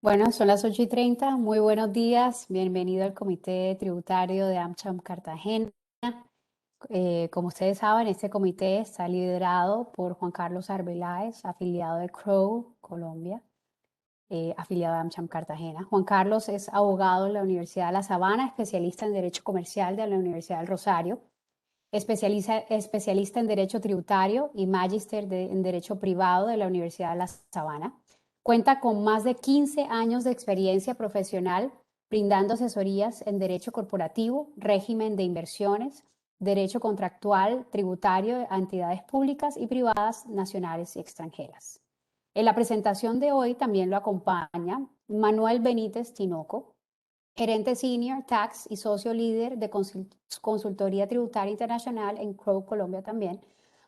Bueno, son las 8:30. Muy buenos días. Bienvenido al Comité Tributario de AmCham Cartagena. Como ustedes saben, este comité está liderado por Juan Carlos Arbeláez, afiliado de Crow, Colombia, afiliado de AmCham Cartagena. Juan Carlos es abogado en la Universidad de La Sabana, especialista en Derecho Comercial de la Universidad del Rosario, especialista en Derecho Tributario y magíster en Derecho Privado de la Universidad de La Sabana. Cuenta con más de 15 años de experiencia profesional brindando asesorías en derecho corporativo, régimen de inversiones, derecho contractual, tributario a entidades públicas y privadas nacionales y extranjeras. En la presentación de hoy también lo acompaña Manuel Benítez Tinoco, gerente senior, tax y socio líder de consultoría tributaria internacional en Crow, Colombia también.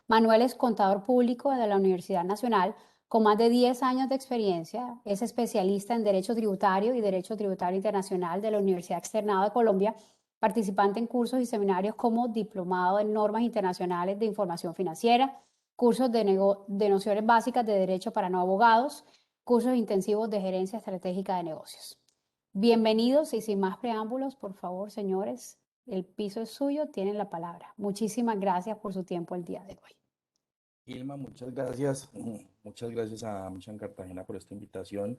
Manuel es contador público de la Universidad Nacional con más de 10 años de experiencia. Es especialista en Derecho Tributario y Derecho Tributario Internacional de la Universidad Externado de Colombia, participante en cursos y seminarios como Diplomado en Normas Internacionales de Información Financiera, cursos de nociones básicas de Derecho para no abogados, cursos intensivos de Gerencia Estratégica de Negocios. Bienvenidos y sin más preámbulos, por favor, señores, el piso es suyo, tienen la palabra. Muchísimas gracias por su tiempo el día de hoy. Ilma, muchas gracias. Muchas gracias a AmCham Cartagena por esta invitación.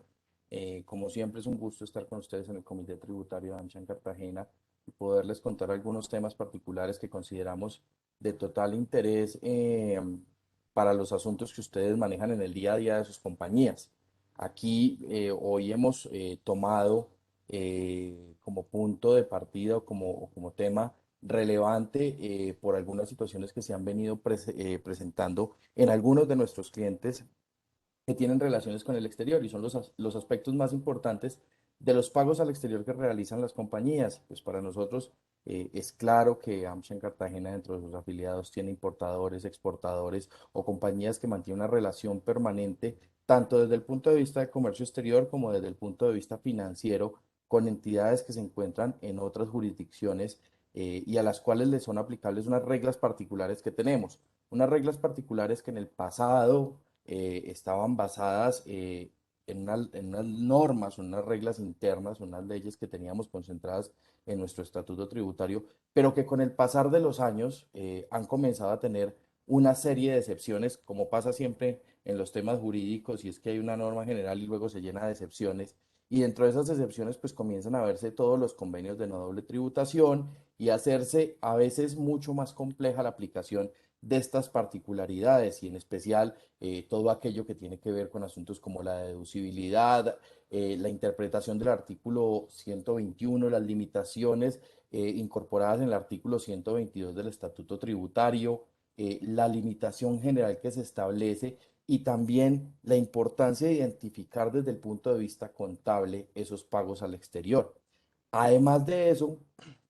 Como siempre es un gusto estar con ustedes en el Comité Tributario de AmCham Cartagena y poderles contar algunos temas particulares que consideramos de total interés para los asuntos que ustedes manejan en el día a día de sus compañías. Aquí hoy hemos tomado como punto de partida o como tema relevante por algunas situaciones que se han venido presentando en algunos de nuestros clientes que tienen relaciones con el exterior y son los aspectos más importantes de los pagos al exterior que realizan las compañías. Pues para nosotros es claro que AmCham Cartagena dentro de sus afiliados tiene importadores, exportadores o compañías que mantienen una relación permanente tanto desde el punto de vista de comercio exterior como desde el punto de vista financiero con entidades que se encuentran en otras jurisdicciones y a las cuales les son aplicables unas reglas particulares que tenemos. Unas reglas particulares que en el pasado estaban basadas en unas normas, unas reglas internas, unas leyes que teníamos concentradas en nuestro estatuto tributario, pero que con el pasar de los años han comenzado a tener una serie de excepciones, como pasa siempre en los temas jurídicos, y es que hay una norma general y luego se llena de excepciones. Y dentro de esas excepciones, pues comienzan a verse todos los convenios de no doble tributación y hacerse a veces mucho más compleja la aplicación de estas particularidades y en especial todo aquello que tiene que ver con asuntos como la deducibilidad, la interpretación del artículo 121, las limitaciones incorporadas en el artículo 122 del Estatuto Tributario, la limitación general que se establece y también la importancia de identificar desde el punto de vista contable esos pagos al exterior. Además de eso,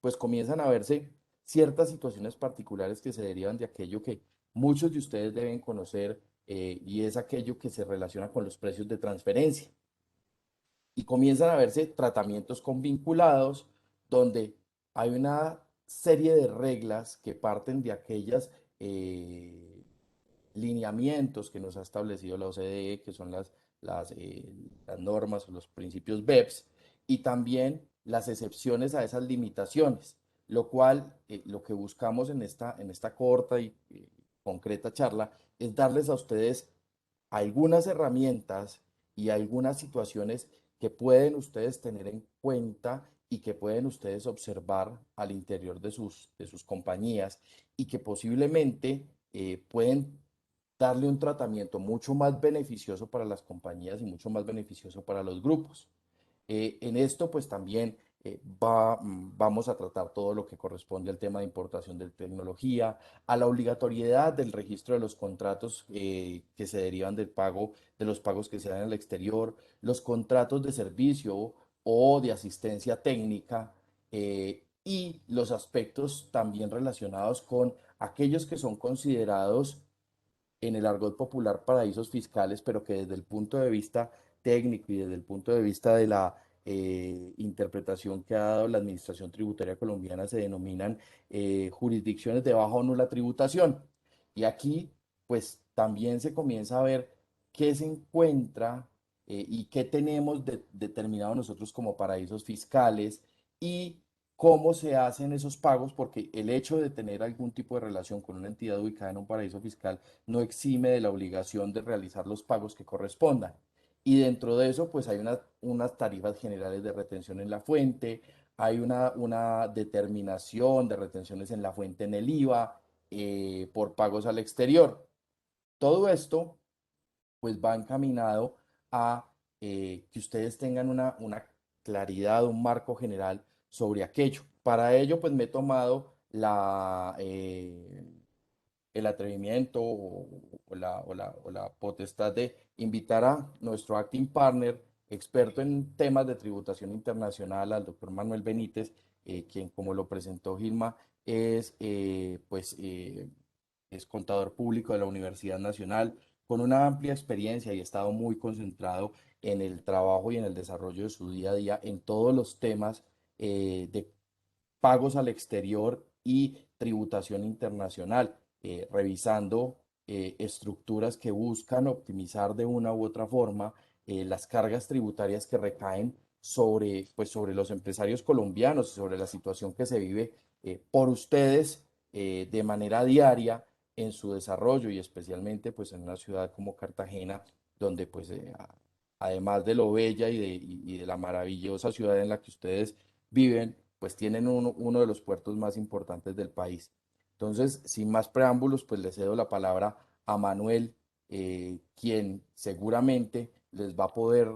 pues comienzan a verse ciertas situaciones particulares que se derivan de aquello que muchos de ustedes deben conocer y es aquello que se relaciona con los precios de transferencia. Y comienzan a verse tratamientos con vinculados donde hay una serie de reglas que parten de aquellas lineamientos que nos ha establecido la OCDE, que son las normas o los principios BEPS, y también las excepciones a esas limitaciones, lo cual lo que buscamos en esta corta y concreta charla es darles a ustedes algunas herramientas y algunas situaciones que pueden ustedes tener en cuenta y que pueden ustedes observar al interior de sus compañías y que posiblemente pueden darle un tratamiento mucho más beneficioso para las compañías y mucho más beneficioso para los grupos. En esto, pues también vamos a tratar todo lo que corresponde al tema de importación de tecnología, a la obligatoriedad del registro de los contratos que se derivan del pago, de los pagos que se dan en el exterior, los contratos de servicio o de asistencia técnica y los aspectos también relacionados con aquellos que son considerados en el argot popular paraísos fiscales, pero que desde el punto de vista técnico y desde el punto de vista de la interpretación que ha dado la Administración Tributaria Colombiana se denominan jurisdicciones de baja o nula tributación. Y aquí, pues también se comienza a ver qué se encuentra y qué tenemos determinado nosotros como paraísos fiscales y cómo se hacen esos pagos, porque el hecho de tener algún tipo de relación con una entidad ubicada en un paraíso fiscal no exime de la obligación de realizar los pagos que correspondan. Y dentro de eso, pues hay unas tarifas generales de retención en la fuente, hay una determinación de retenciones en la fuente en el IVA, por pagos al exterior. Todo esto pues va encaminado a que ustedes tengan una claridad, un marco general sobre aquello. Para ello, pues me he tomado el atrevimiento o la potestad de invitar a nuestro acting partner, experto en temas de tributación internacional, al doctor Manuel Benítez, quien, como lo presentó Gilma, es, es contador público de la Universidad Nacional, con una amplia experiencia y ha estado muy concentrado en el trabajo y en el desarrollo de su día a día en todos los temas de pagos al exterior y tributación internacional, revisando estructuras que buscan optimizar de una u otra forma las cargas tributarias que recaen sobre, pues, sobre los empresarios colombianos y sobre la situación que se vive por ustedes de manera diaria en su desarrollo y especialmente pues en una ciudad como Cartagena, donde pues además de lo bella y de la maravillosa ciudad en la que ustedes viven, pues tienen uno de los puertos más importantes del país. Entonces, sin más preámbulos, pues le cedo la palabra a Manuel, quien seguramente les va a poder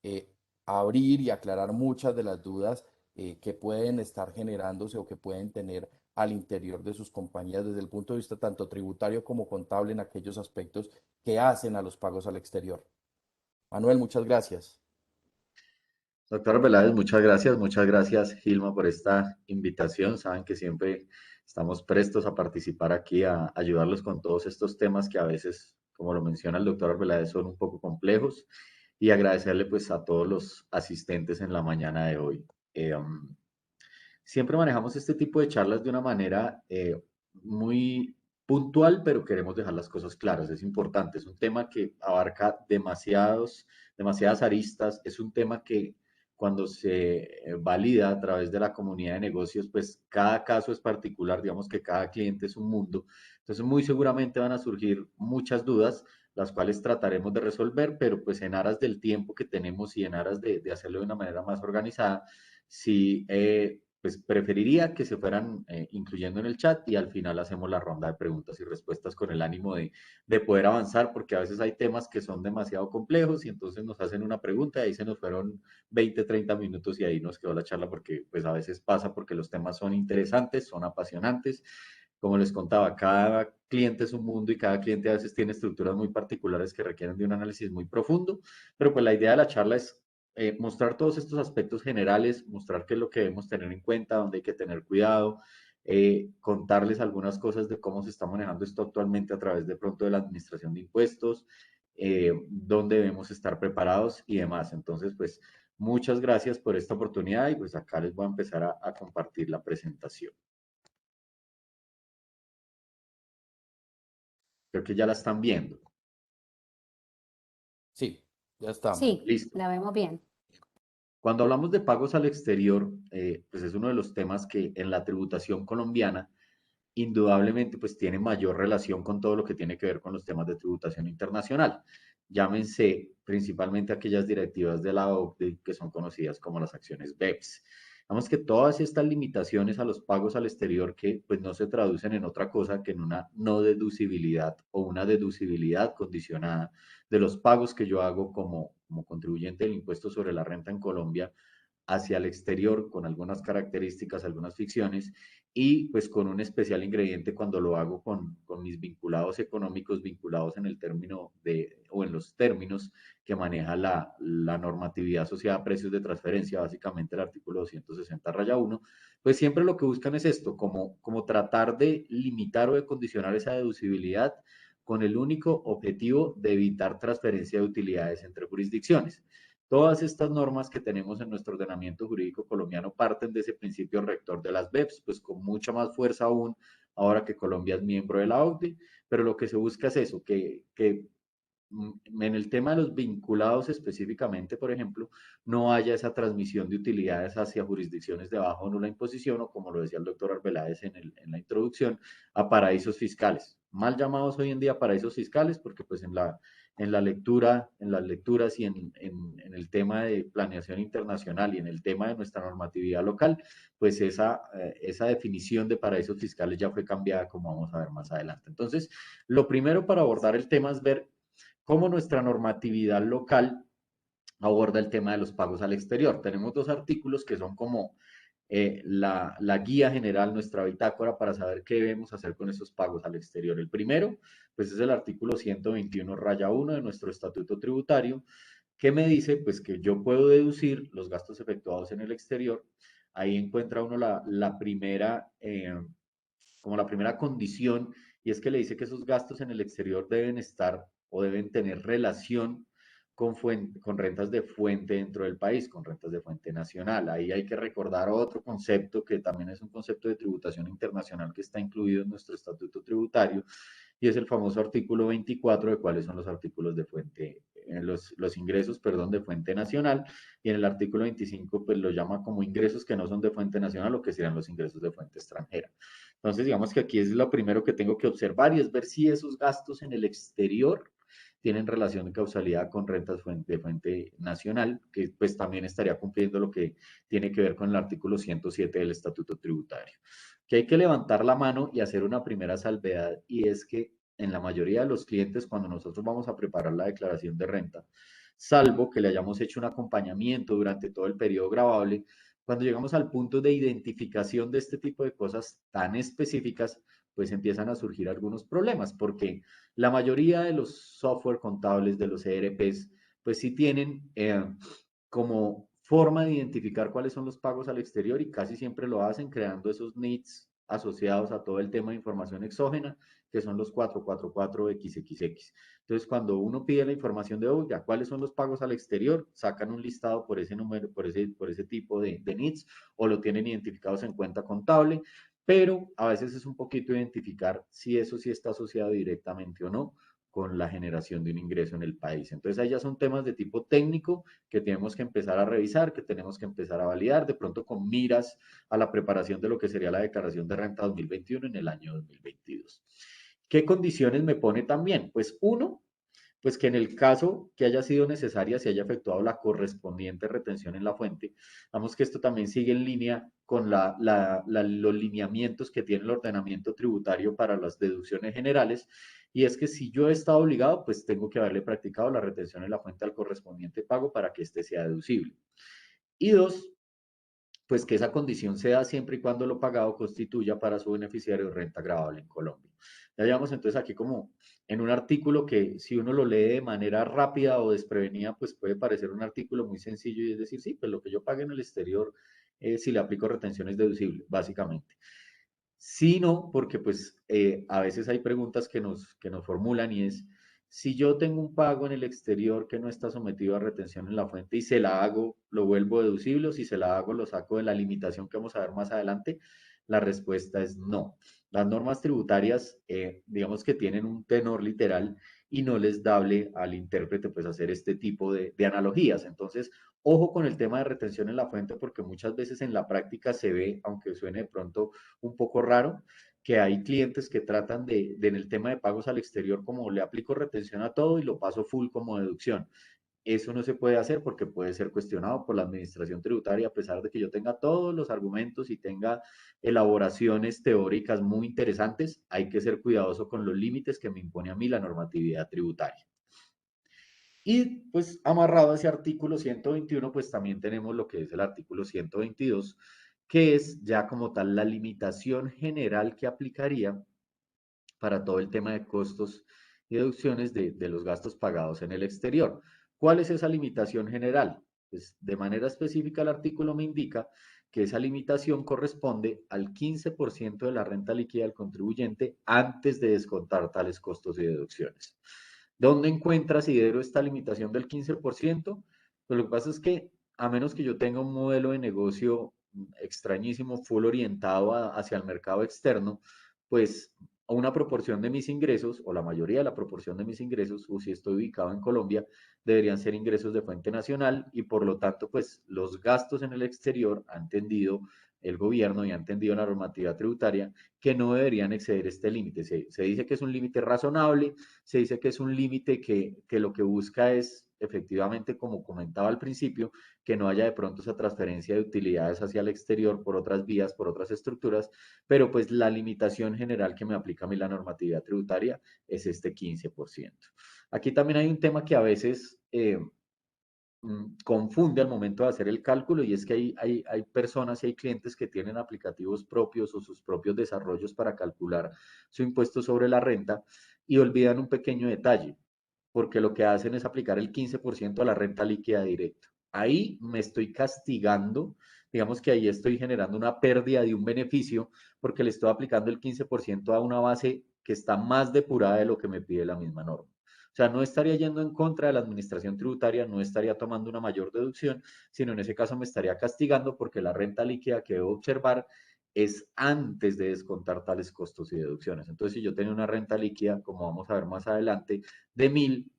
eh, abrir y aclarar muchas de las dudas que pueden estar generándose o que pueden tener al interior de sus compañías desde el punto de vista tanto tributario como contable en aquellos aspectos que hacen a los pagos al exterior. Manuel, muchas gracias. Doctor Veláez, muchas gracias Gilma por esta invitación. Saben que siempre estamos prestos a participar aquí, a ayudarlos con todos estos temas que a veces, como lo menciona el doctor Veláez, son un poco complejos y agradecerle pues a todos los asistentes en la mañana de hoy. Siempre manejamos este tipo de charlas de una manera muy puntual, pero queremos dejar las cosas claras. Es importante, es un tema que abarca demasiadas aristas, es un tema que cuando se valida a través de la comunidad de negocios, pues cada caso es particular, digamos que cada cliente es un mundo. Entonces, muy seguramente van a surgir muchas dudas, las cuales trataremos de resolver, pero pues en aras del tiempo que tenemos y en aras de hacerlo de una manera más organizada, sí, pues preferiría que se fueran incluyendo en el chat y al final hacemos la ronda de preguntas y respuestas con el ánimo de poder avanzar, porque a veces hay temas que son demasiado complejos y entonces nos hacen una pregunta y ahí se nos fueron 20, 30 minutos y ahí nos quedó la charla porque pues a veces pasa porque los temas son interesantes, son apasionantes. Como les contaba, cada cliente es un mundo y cada cliente a veces tiene estructuras muy particulares que requieren de un análisis muy profundo, pero pues la idea de la charla es mostrar todos estos aspectos generales, mostrar qué es lo que debemos tener en cuenta, dónde hay que tener cuidado, contarles algunas cosas de cómo se está manejando esto actualmente a través de pronto de la administración de impuestos, dónde debemos estar preparados y demás. Entonces, pues muchas gracias por esta oportunidad y pues acá les voy a empezar a compartir la presentación. Creo que ya la están viendo. Sí, ya estamos. Sí, Listo. la vemos bien. Cuando hablamos de pagos al exterior, pues es uno de los temas que en la tributación colombiana indudablemente pues tiene mayor relación con todo lo que tiene que ver con los temas de tributación internacional. Llámense principalmente aquellas directivas de la OCDE que son conocidas como las acciones BEPS. Vamos que todas estas limitaciones a los pagos al exterior que pues no se traducen en otra cosa que en una no deducibilidad o una deducibilidad condicionada de los pagos que yo hago como contribuyente del impuesto sobre la renta en Colombia hacia el exterior con algunas características, algunas ficciones y pues con un especial ingrediente cuando lo hago con mis vinculados económicos vinculados en el término de o en los términos que maneja la normatividad asociada a precios de transferencia, básicamente el artículo 260 raya 1, pues siempre lo que buscan es esto, como tratar de limitar o de condicionar esa deducibilidad con el único objetivo de evitar transferencia de utilidades entre jurisdicciones. Todas estas normas que tenemos en nuestro ordenamiento jurídico colombiano parten de ese principio rector de las BEPS, pues con mucha más fuerza aún ahora que Colombia es miembro de la OCDE, pero lo que se busca es eso, que en el tema de los vinculados específicamente, por ejemplo, no haya esa transmisión de utilidades hacia jurisdicciones de baja o nula imposición, o como lo decía el doctor Arbeláez en la introducción, a paraísos fiscales, mal llamados hoy en día paraísos fiscales, porque pues en la lectura, en las lecturas y en el tema de planeación internacional y en el tema de nuestra normatividad local, pues esa definición de paraísos fiscales ya fue cambiada, como vamos a ver más adelante. Entonces, lo primero para abordar el tema es ver cómo nuestra normatividad local aborda el tema de los pagos al exterior. Tenemos dos artículos que son como la guía general, nuestra bitácora para saber qué debemos hacer con esos pagos al exterior. El primero, pues es el artículo 121 raya 1 de nuestro estatuto tributario, que me dice pues que yo puedo deducir los gastos efectuados en el exterior. Ahí encuentra uno la primera, como la primera condición, y es que le dice que esos gastos en el exterior deben estar o deben tener relación con rentas de fuente dentro del país, con rentas de fuente nacional. Ahí hay que recordar otro concepto que también es un concepto de tributación internacional que está incluido en nuestro estatuto tributario, y es el famoso artículo 24 de cuáles son los artículos de fuente, los ingresos, perdón, de fuente nacional, y en el artículo 25 pues lo llama como ingresos que no son de fuente nacional o que serían los ingresos de fuente extranjera. Entonces, digamos que aquí es lo primero que tengo que observar y es ver si esos gastos en el exterior tienen relación de causalidad con rentas de fuente nacional, que pues también estaría cumpliendo lo que tiene que ver con el artículo 107 del Estatuto Tributario. Que hay que levantar la mano y hacer una primera salvedad, y es que en la mayoría de los clientes, cuando nosotros vamos a preparar la declaración de renta, salvo que le hayamos hecho un acompañamiento durante todo el periodo gravable, cuando llegamos al punto de identificación de este tipo de cosas tan específicas, pues empiezan a surgir algunos problemas, porque la mayoría de los software contables, de los ERPs, pues sí tienen como forma de identificar cuáles son los pagos al exterior, y casi siempre lo hacen creando esos NITs asociados a todo el tema de información exógena, que son los 444XXX. Entonces, cuando uno pide la información de, oiga, ¿cuáles son los pagos al exterior? Sacan un listado por ese número, por ese tipo de NITs, o lo tienen identificados en cuenta contable, pero a veces es un poquito identificar si eso sí está asociado directamente o no con la generación de un ingreso en el país. Entonces, ahí ya son temas de tipo técnico que tenemos que empezar a revisar, que tenemos que empezar a validar, de pronto con miras a la preparación de lo que sería la declaración de renta 2021 en el año 2022. ¿Qué condiciones me pone también? Pues uno, pues que en el caso que haya sido necesaria, se haya efectuado la correspondiente retención en la fuente. Vamos que esto también sigue en línea con los lineamientos que tiene el ordenamiento tributario para las deducciones generales, y es que si yo he estado obligado, pues tengo que haberle practicado la retención en la fuente al correspondiente pago para que éste sea deducible. Y dos, pues que esa condición se da siempre y cuando lo pagado constituya para su beneficiario renta gravable en Colombia. Ya llevamos entonces aquí como en un artículo que si uno lo lee de manera rápida o desprevenida, pues puede parecer un artículo muy sencillo y es decir, sí, pues lo que yo pague en el exterior, si le aplico retención es deducible, básicamente. Sí, no, porque pues a veces hay preguntas que nos formulan, y es, si yo tengo un pago en el exterior que no está sometido a retención en la fuente y se la hago, ¿lo vuelvo deducible? O si se la hago, ¿lo saco de la limitación que vamos a ver más adelante? La respuesta es no. Las normas tributarias, digamos que tienen un tenor literal y no les dable al intérprete pues hacer este tipo de analogías. Entonces, ojo con el tema de retención en la fuente, porque muchas veces en la práctica se ve, aunque suene de pronto un poco raro, que hay clientes que tratan en el tema de pagos al exterior, como le aplico retención a todo y lo paso full como deducción. Eso no se puede hacer porque puede ser cuestionado por la administración tributaria, a pesar de que yo tenga todos los argumentos y tenga elaboraciones teóricas muy interesantes. Hay que ser cuidadoso con los límites que me impone a mí la normatividad tributaria. Y pues amarrado a ese artículo 121, pues también tenemos lo que es el artículo 122, que es ya como tal la limitación general que aplicaría para todo el tema de costos y deducciones de los gastos pagados en el exterior. ¿Cuál es esa limitación general? Pues de manera específica el artículo me indica que esa limitación corresponde al 15% de la renta líquida del contribuyente antes de descontar tales costos y deducciones. ¿Dónde encuentra Asidero esta limitación del 15%? Pues lo que pasa es que a menos que yo tenga un modelo de negocio extrañísimo, full orientado hacia el mercado externo, pues una proporción de mis ingresos, o la mayoría de la proporción de mis ingresos, o si estoy ubicado en Colombia, deberían ser ingresos de fuente nacional y por lo tanto, pues los gastos en el exterior ha entendido el gobierno y ha entendido la normativa tributaria que no deberían exceder este límite. Se dice que es un límite razonable, se dice que es un límite que lo que busca es efectivamente, como comentaba al principio, que no haya de pronto esa transferencia de utilidades hacia el exterior por otras vías, por otras estructuras, pero pues la limitación general que me aplica a mí la normatividad tributaria es este 15%. Aquí también hay un tema que a veces confunde al momento de hacer el cálculo y es que hay personas y hay clientes que tienen aplicativos propios o sus propios desarrollos para calcular su impuesto sobre la renta y olvidan un pequeño detalle, porque lo que hacen es aplicar el 15% a la renta líquida directa. Ahí me estoy castigando, digamos que ahí estoy generando una pérdida de un beneficio porque le estoy aplicando el 15% a una base que está más depurada de lo que me pide la misma norma. O sea, no estaría yendo en contra de la administración tributaria, no estaría tomando una mayor deducción, sino en ese caso me estaría castigando porque la renta líquida que debo observar es antes de descontar tales costos y deducciones. Entonces, si yo tengo una renta líquida, como vamos a ver más adelante, de 1.000,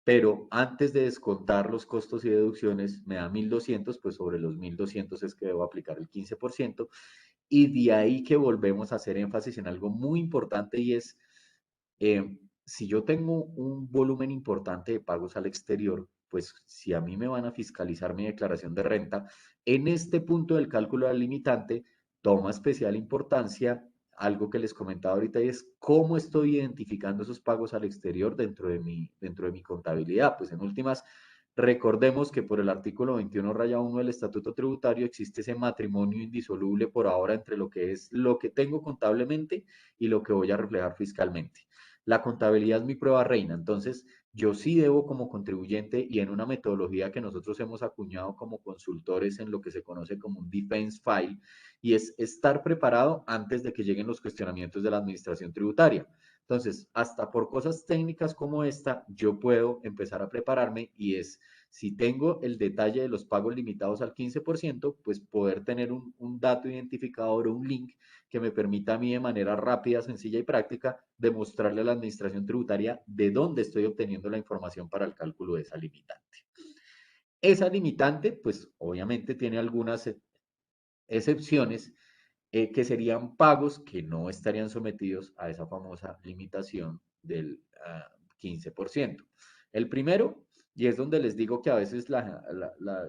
pero antes de descontar los costos y deducciones me da 1.200, pues sobre los 1.200 es que debo aplicar el 15%, y de ahí que volvemos a hacer énfasis en algo muy importante y es, si yo tengo un volumen importante de pagos al exterior, pues si a mí me van a fiscalizar mi declaración de renta, en este punto del cálculo del limitante toma especial importancia algo que les comentaba ahorita y es cómo estoy identificando esos pagos al exterior dentro de mi contabilidad. Pues en últimas, recordemos que por el artículo 21 raya 1 del Estatuto Tributario existe ese matrimonio indisoluble por ahora entre lo que es lo que tengo contablemente y lo que voy a reflejar fiscalmente. La contabilidad es mi prueba reina, entonces yo sí debo como contribuyente y en una metodología que nosotros hemos acuñado como consultores en lo que se conoce como un defense file, y es estar preparado antes de que lleguen los cuestionamientos de la administración tributaria. Entonces, hasta por cosas técnicas como esta, yo puedo empezar a prepararme y es, si tengo el detalle de los pagos limitados al 15%, pues poder tener un dato identificador o un link que me permita a mí de manera rápida, sencilla y práctica demostrarle a la administración tributaria de dónde estoy obteniendo la información para el cálculo de esa limitante. Esa limitante, pues obviamente tiene algunas excepciones que serían pagos que no estarían sometidos a esa famosa limitación del 15%. El primero, y es donde les digo que a veces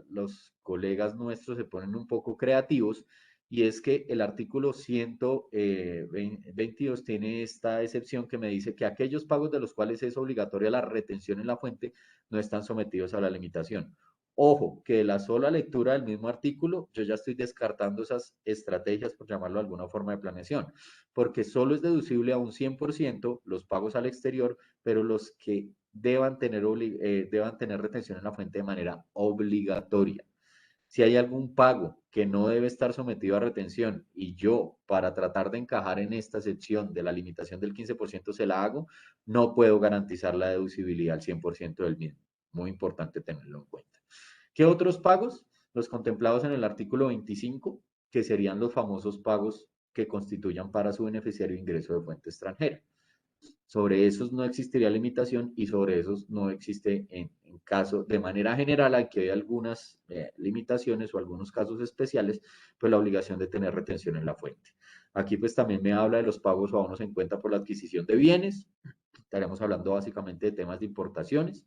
los colegas nuestros se ponen un poco creativos, y es que el artículo 122 tiene esta excepción que me dice que aquellos pagos de los cuales es obligatoria la retención en la fuente no están sometidos a la limitación. Ojo, que de la sola lectura del mismo artículo, yo ya estoy descartando esas estrategias, por llamarlo de alguna forma de planeación, porque solo es deducible a un 100% los pagos al exterior, pero los que deban tener retención en la fuente de manera obligatoria. Si hay algún pago que no debe estar sometido a retención y yo, para tratar de encajar en esta sección de la limitación del 15% se la hago, no puedo garantizar la deducibilidad al 100% del mismo. Muy importante tenerlo en cuenta. ¿Qué otros pagos? Los contemplados en el artículo 25, que serían los famosos pagos que constituyan para su beneficiario ingreso de fuente extranjera. Sobre esos no existiría limitación y sobre esos no existe en caso, de manera general, aquí hay algunas limitaciones o algunos casos especiales, pues la obligación de tener retención en la fuente. Aquí pues también me habla de los pagos o abonos en cuenta por la adquisición de bienes. Estaremos hablando básicamente de temas de importaciones.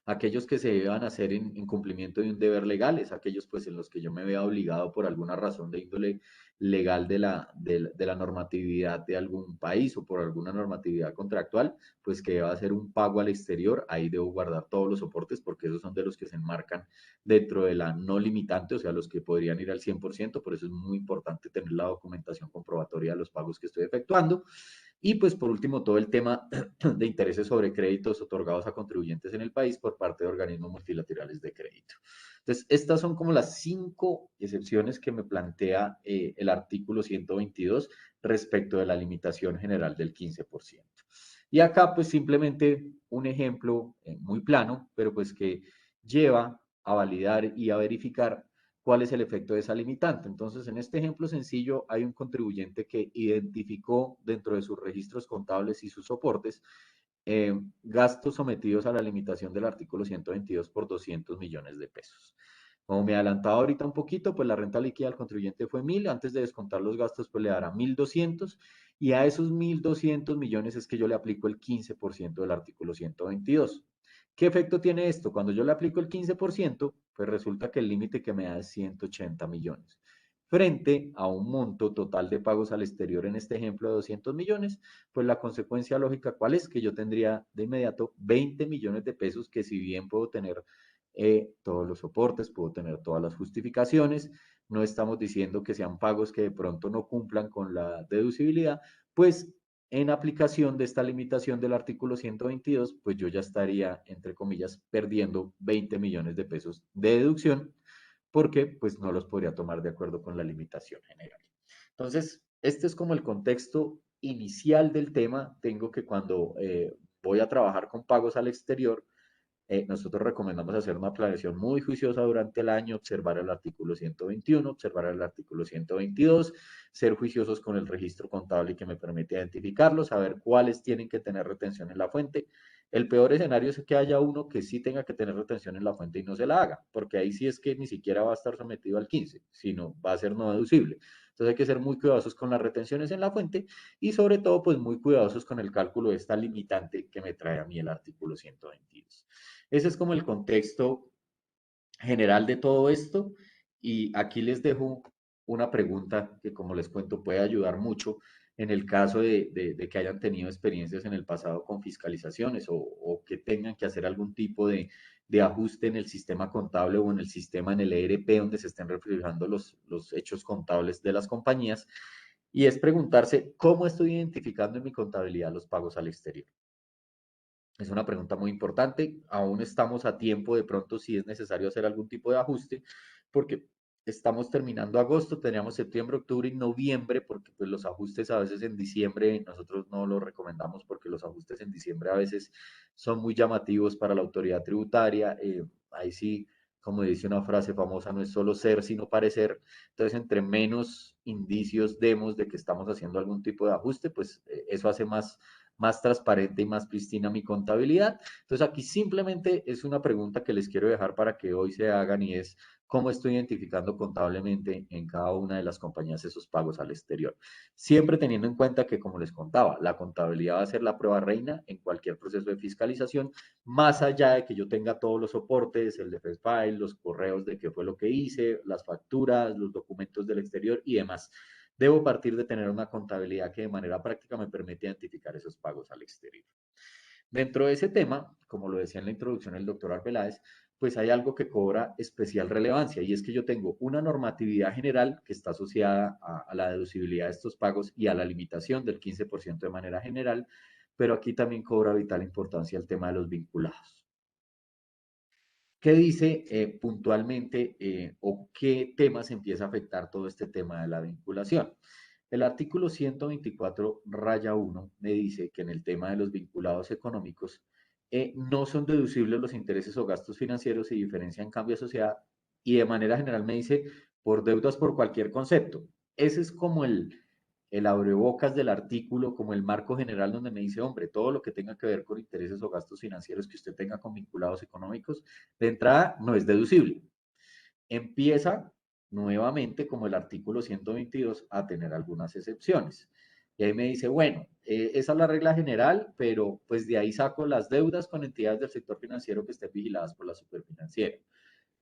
Aquellos que se deban hacer en cumplimiento de un deber legal, es aquellos pues en los que yo me vea obligado por alguna razón de índole legal de la normatividad de algún país o por alguna normatividad contractual, pues que deba hacer un pago al exterior, ahí debo guardar todos los soportes porque esos son de los que se enmarcan dentro de la no limitante, o sea, los que podrían ir al 100%, por eso es muy importante tener la documentación comprobatoria de los pagos que estoy efectuando. Y pues por último, todo el tema de intereses sobre créditos otorgados a contribuyentes en el país por parte de organismos multilaterales de crédito. Entonces, estas son como las 5 excepciones que me plantea el artículo 122 respecto de la limitación general del 15%. Y acá pues simplemente un ejemplo muy plano, pero pues que lleva a validar y a verificar ¿cuál es el efecto de esa limitante? Entonces, en este ejemplo sencillo, hay un contribuyente que identificó dentro de sus registros contables y sus soportes gastos sometidos a la limitación del artículo 122 por 200 millones de pesos. Como me adelantaba ahorita un poquito, pues la renta líquida del contribuyente fue 1.000, antes de descontar los gastos, pues le dará 1.200, y a esos 1.200 millones es que yo le aplico el 15% del artículo 122. ¿Qué efecto tiene esto? Cuando yo le aplico el 15%, pues resulta que el límite que me da es 180 millones. Frente a un monto total de pagos al exterior, en este ejemplo de 200 millones, pues la consecuencia lógica, ¿cuál es? Que yo tendría de inmediato 20 millones de pesos que, si bien puedo tener todos los soportes, puedo tener todas las justificaciones, no estamos diciendo que sean pagos que de pronto no cumplan con la deducibilidad, pues en aplicación de esta limitación del artículo 122, pues yo ya estaría, entre comillas, perdiendo 20 millones de pesos de deducción, porque pues no los podría tomar de acuerdo con la limitación general. Entonces, este es como el contexto inicial del tema. Tengo que, cuando voy a trabajar con pagos al exterior, nosotros recomendamos hacer una planeación muy juiciosa durante el año, observar el artículo 121, observar el artículo 122, ser juiciosos con el registro contable que me permite identificarlos, saber cuáles tienen que tener retención en la fuente. El peor escenario es que haya uno que sí tenga que tener retención en la fuente y no se la haga, porque ahí sí es que ni siquiera va a estar sometido al 15, sino va a ser no deducible. Entonces hay que ser muy cuidadosos con las retenciones en la fuente y, sobre todo, pues muy cuidadosos con el cálculo de esta limitante que me trae a mí el artículo 122. Ese es como el contexto general de todo esto, y aquí les dejo una pregunta que, como les cuento, puede ayudar mucho en el caso de que hayan tenido experiencias en el pasado con fiscalizaciones, o que tengan que hacer algún tipo de ajuste en el sistema contable o en el sistema, en el ERP, donde se estén reflejando los hechos contables de las compañías, y es preguntarse: ¿cómo estoy identificando en mi contabilidad los pagos al exterior? Es una pregunta muy importante. Aún estamos a tiempo, de pronto, si es necesario hacer algún tipo de ajuste, porque estamos terminando agosto, teníamos septiembre, octubre y noviembre, porque pues los ajustes a veces en diciembre nosotros no los recomendamos, porque los ajustes en diciembre a veces son muy llamativos para la autoridad tributaria. Ahí sí, como dice una frase famosa, no es solo ser, sino parecer. Entonces, entre menos indicios demos de que estamos haciendo algún tipo de ajuste, pues eso hace más transparente y más pristina mi contabilidad. Entonces, aquí simplemente es una pregunta que les quiero dejar para que hoy se hagan, y es: ¿cómo estoy identificando contablemente en cada una de las compañías esos pagos al exterior? Siempre teniendo en cuenta que, como les contaba, la contabilidad va a ser la prueba reina en cualquier proceso de fiscalización, más allá de que yo tenga todos los soportes, el DFS file, los correos de qué fue lo que hice, las facturas, los documentos del exterior y demás. Debo partir de tener una contabilidad que de manera práctica me permite identificar esos pagos al exterior. Dentro de ese tema, como lo decía en la introducción el doctor Arbeláez, pues hay algo que cobra especial relevancia, y es que yo tengo una normatividad general que está asociada a la deducibilidad de estos pagos y a la limitación del 15% de manera general, pero aquí también cobra vital importancia el tema de los vinculados. ¿Qué dice puntualmente, o qué temas empieza a afectar todo este tema de la vinculación? El artículo 124, raya 1, me dice que en el tema de los vinculados económicos no son deducibles los intereses o gastos financieros y diferencia en cambio de sociedad, y de manera general me dice por deudas por cualquier concepto. Ese es como el abrebocas del artículo, como el marco general, donde me dice: hombre, todo lo que tenga que ver con intereses o gastos financieros que usted tenga con vinculados económicos, de entrada no es deducible. Empieza nuevamente, como el artículo 122, a tener algunas excepciones. Y ahí me dice: bueno, esa es la regla general, pero pues de ahí saco las deudas con entidades del sector financiero que estén vigiladas por la superfinanciera.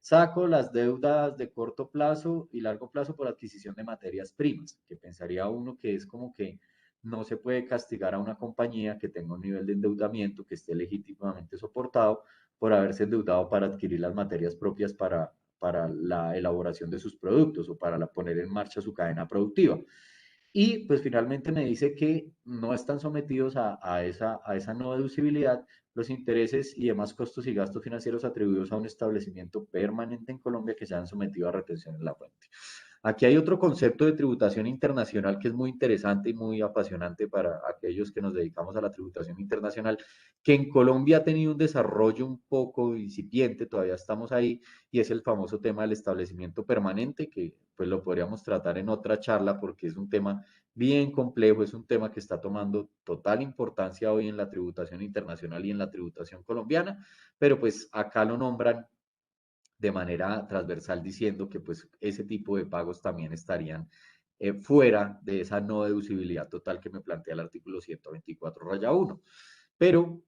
Saco las deudas de corto plazo y largo plazo por adquisición de materias primas, que pensaría uno que es como que no se puede castigar a una compañía que tenga un nivel de endeudamiento que esté legítimamente soportado por haberse endeudado para adquirir las materias propias para la elaboración de sus productos o para poner en marcha su cadena productiva. Y pues finalmente me dice que no están sometidos a esa no deducibilidad los intereses y demás costos y gastos financieros atribuidos a un establecimiento permanente en Colombia que se han sometido a retención en la fuente. Aquí hay otro concepto de tributación internacional que es muy interesante y muy apasionante para aquellos que nos dedicamos a la tributación internacional, que en Colombia ha tenido un desarrollo un poco incipiente, todavía estamos ahí, y es el famoso tema del establecimiento permanente, que pues lo podríamos tratar en otra charla porque es un tema bien complejo, es un tema que está tomando total importancia hoy en la tributación internacional y en la tributación colombiana, pero pues acá lo nombran de manera transversal diciendo que pues ese tipo de pagos también estarían fuera de esa no deducibilidad total que me plantea el artículo 124-1. Pero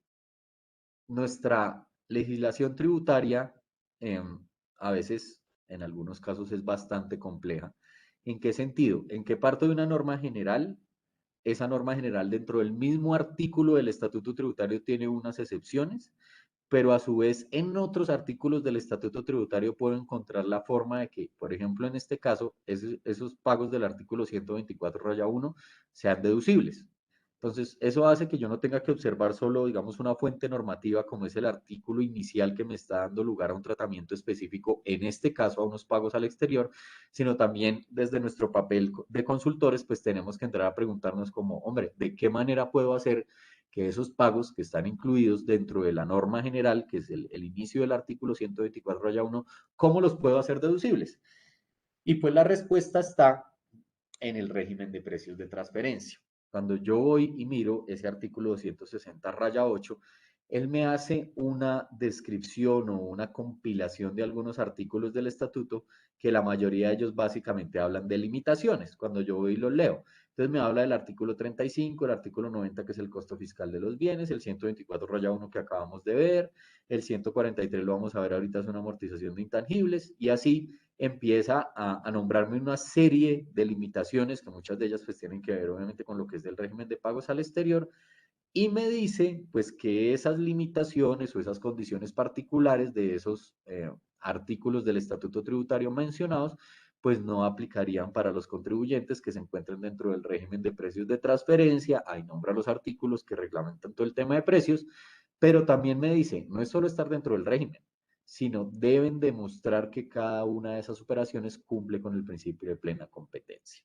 nuestra legislación tributaria a veces, en algunos casos, es bastante compleja. ¿En qué sentido? En que parto de una norma general, esa norma general dentro del mismo artículo del Estatuto Tributario tiene unas excepciones, pero a su vez en otros artículos del Estatuto Tributario puedo encontrar la forma de que, por ejemplo, en este caso, esos pagos del artículo 124-1 sean deducibles. Entonces, eso hace que yo no tenga que observar solo, digamos, una fuente normativa como es el artículo inicial que me está dando lugar a un tratamiento específico, en este caso a unos pagos al exterior, sino también desde nuestro papel de consultores, pues tenemos que entrar a preguntarnos como, hombre, ¿de qué manera puedo hacer que esos pagos que están incluidos dentro de la norma general, que es el inicio del artículo 124-1, cómo los puedo hacer deducibles? Y pues la respuesta está en el régimen de precios de transferencia. Cuando yo voy y miro ese artículo 260-8, él me hace una descripción o una compilación de algunos artículos del estatuto que la mayoría de ellos básicamente hablan de limitaciones, cuando yo voy y los leo. Entonces me habla del artículo 35, el artículo 90 que es el costo fiscal de los bienes, el 124-1 que acabamos de ver, el 143 lo vamos a ver ahorita, es una amortización de intangibles, y así empieza a nombrarme una serie de limitaciones, que muchas de ellas pues tienen que ver obviamente con lo que es del régimen de pagos al exterior, y me dice pues que esas limitaciones o esas condiciones particulares de esos artículos del estatuto tributario mencionados pues no aplicarían para los contribuyentes que se encuentren dentro del régimen de precios de transferencia. Ahí nombra los artículos que reglamentan todo el tema de precios, pero también me dice, no es solo estar dentro del régimen, sino deben demostrar que cada una de esas operaciones cumple con el principio de plena competencia.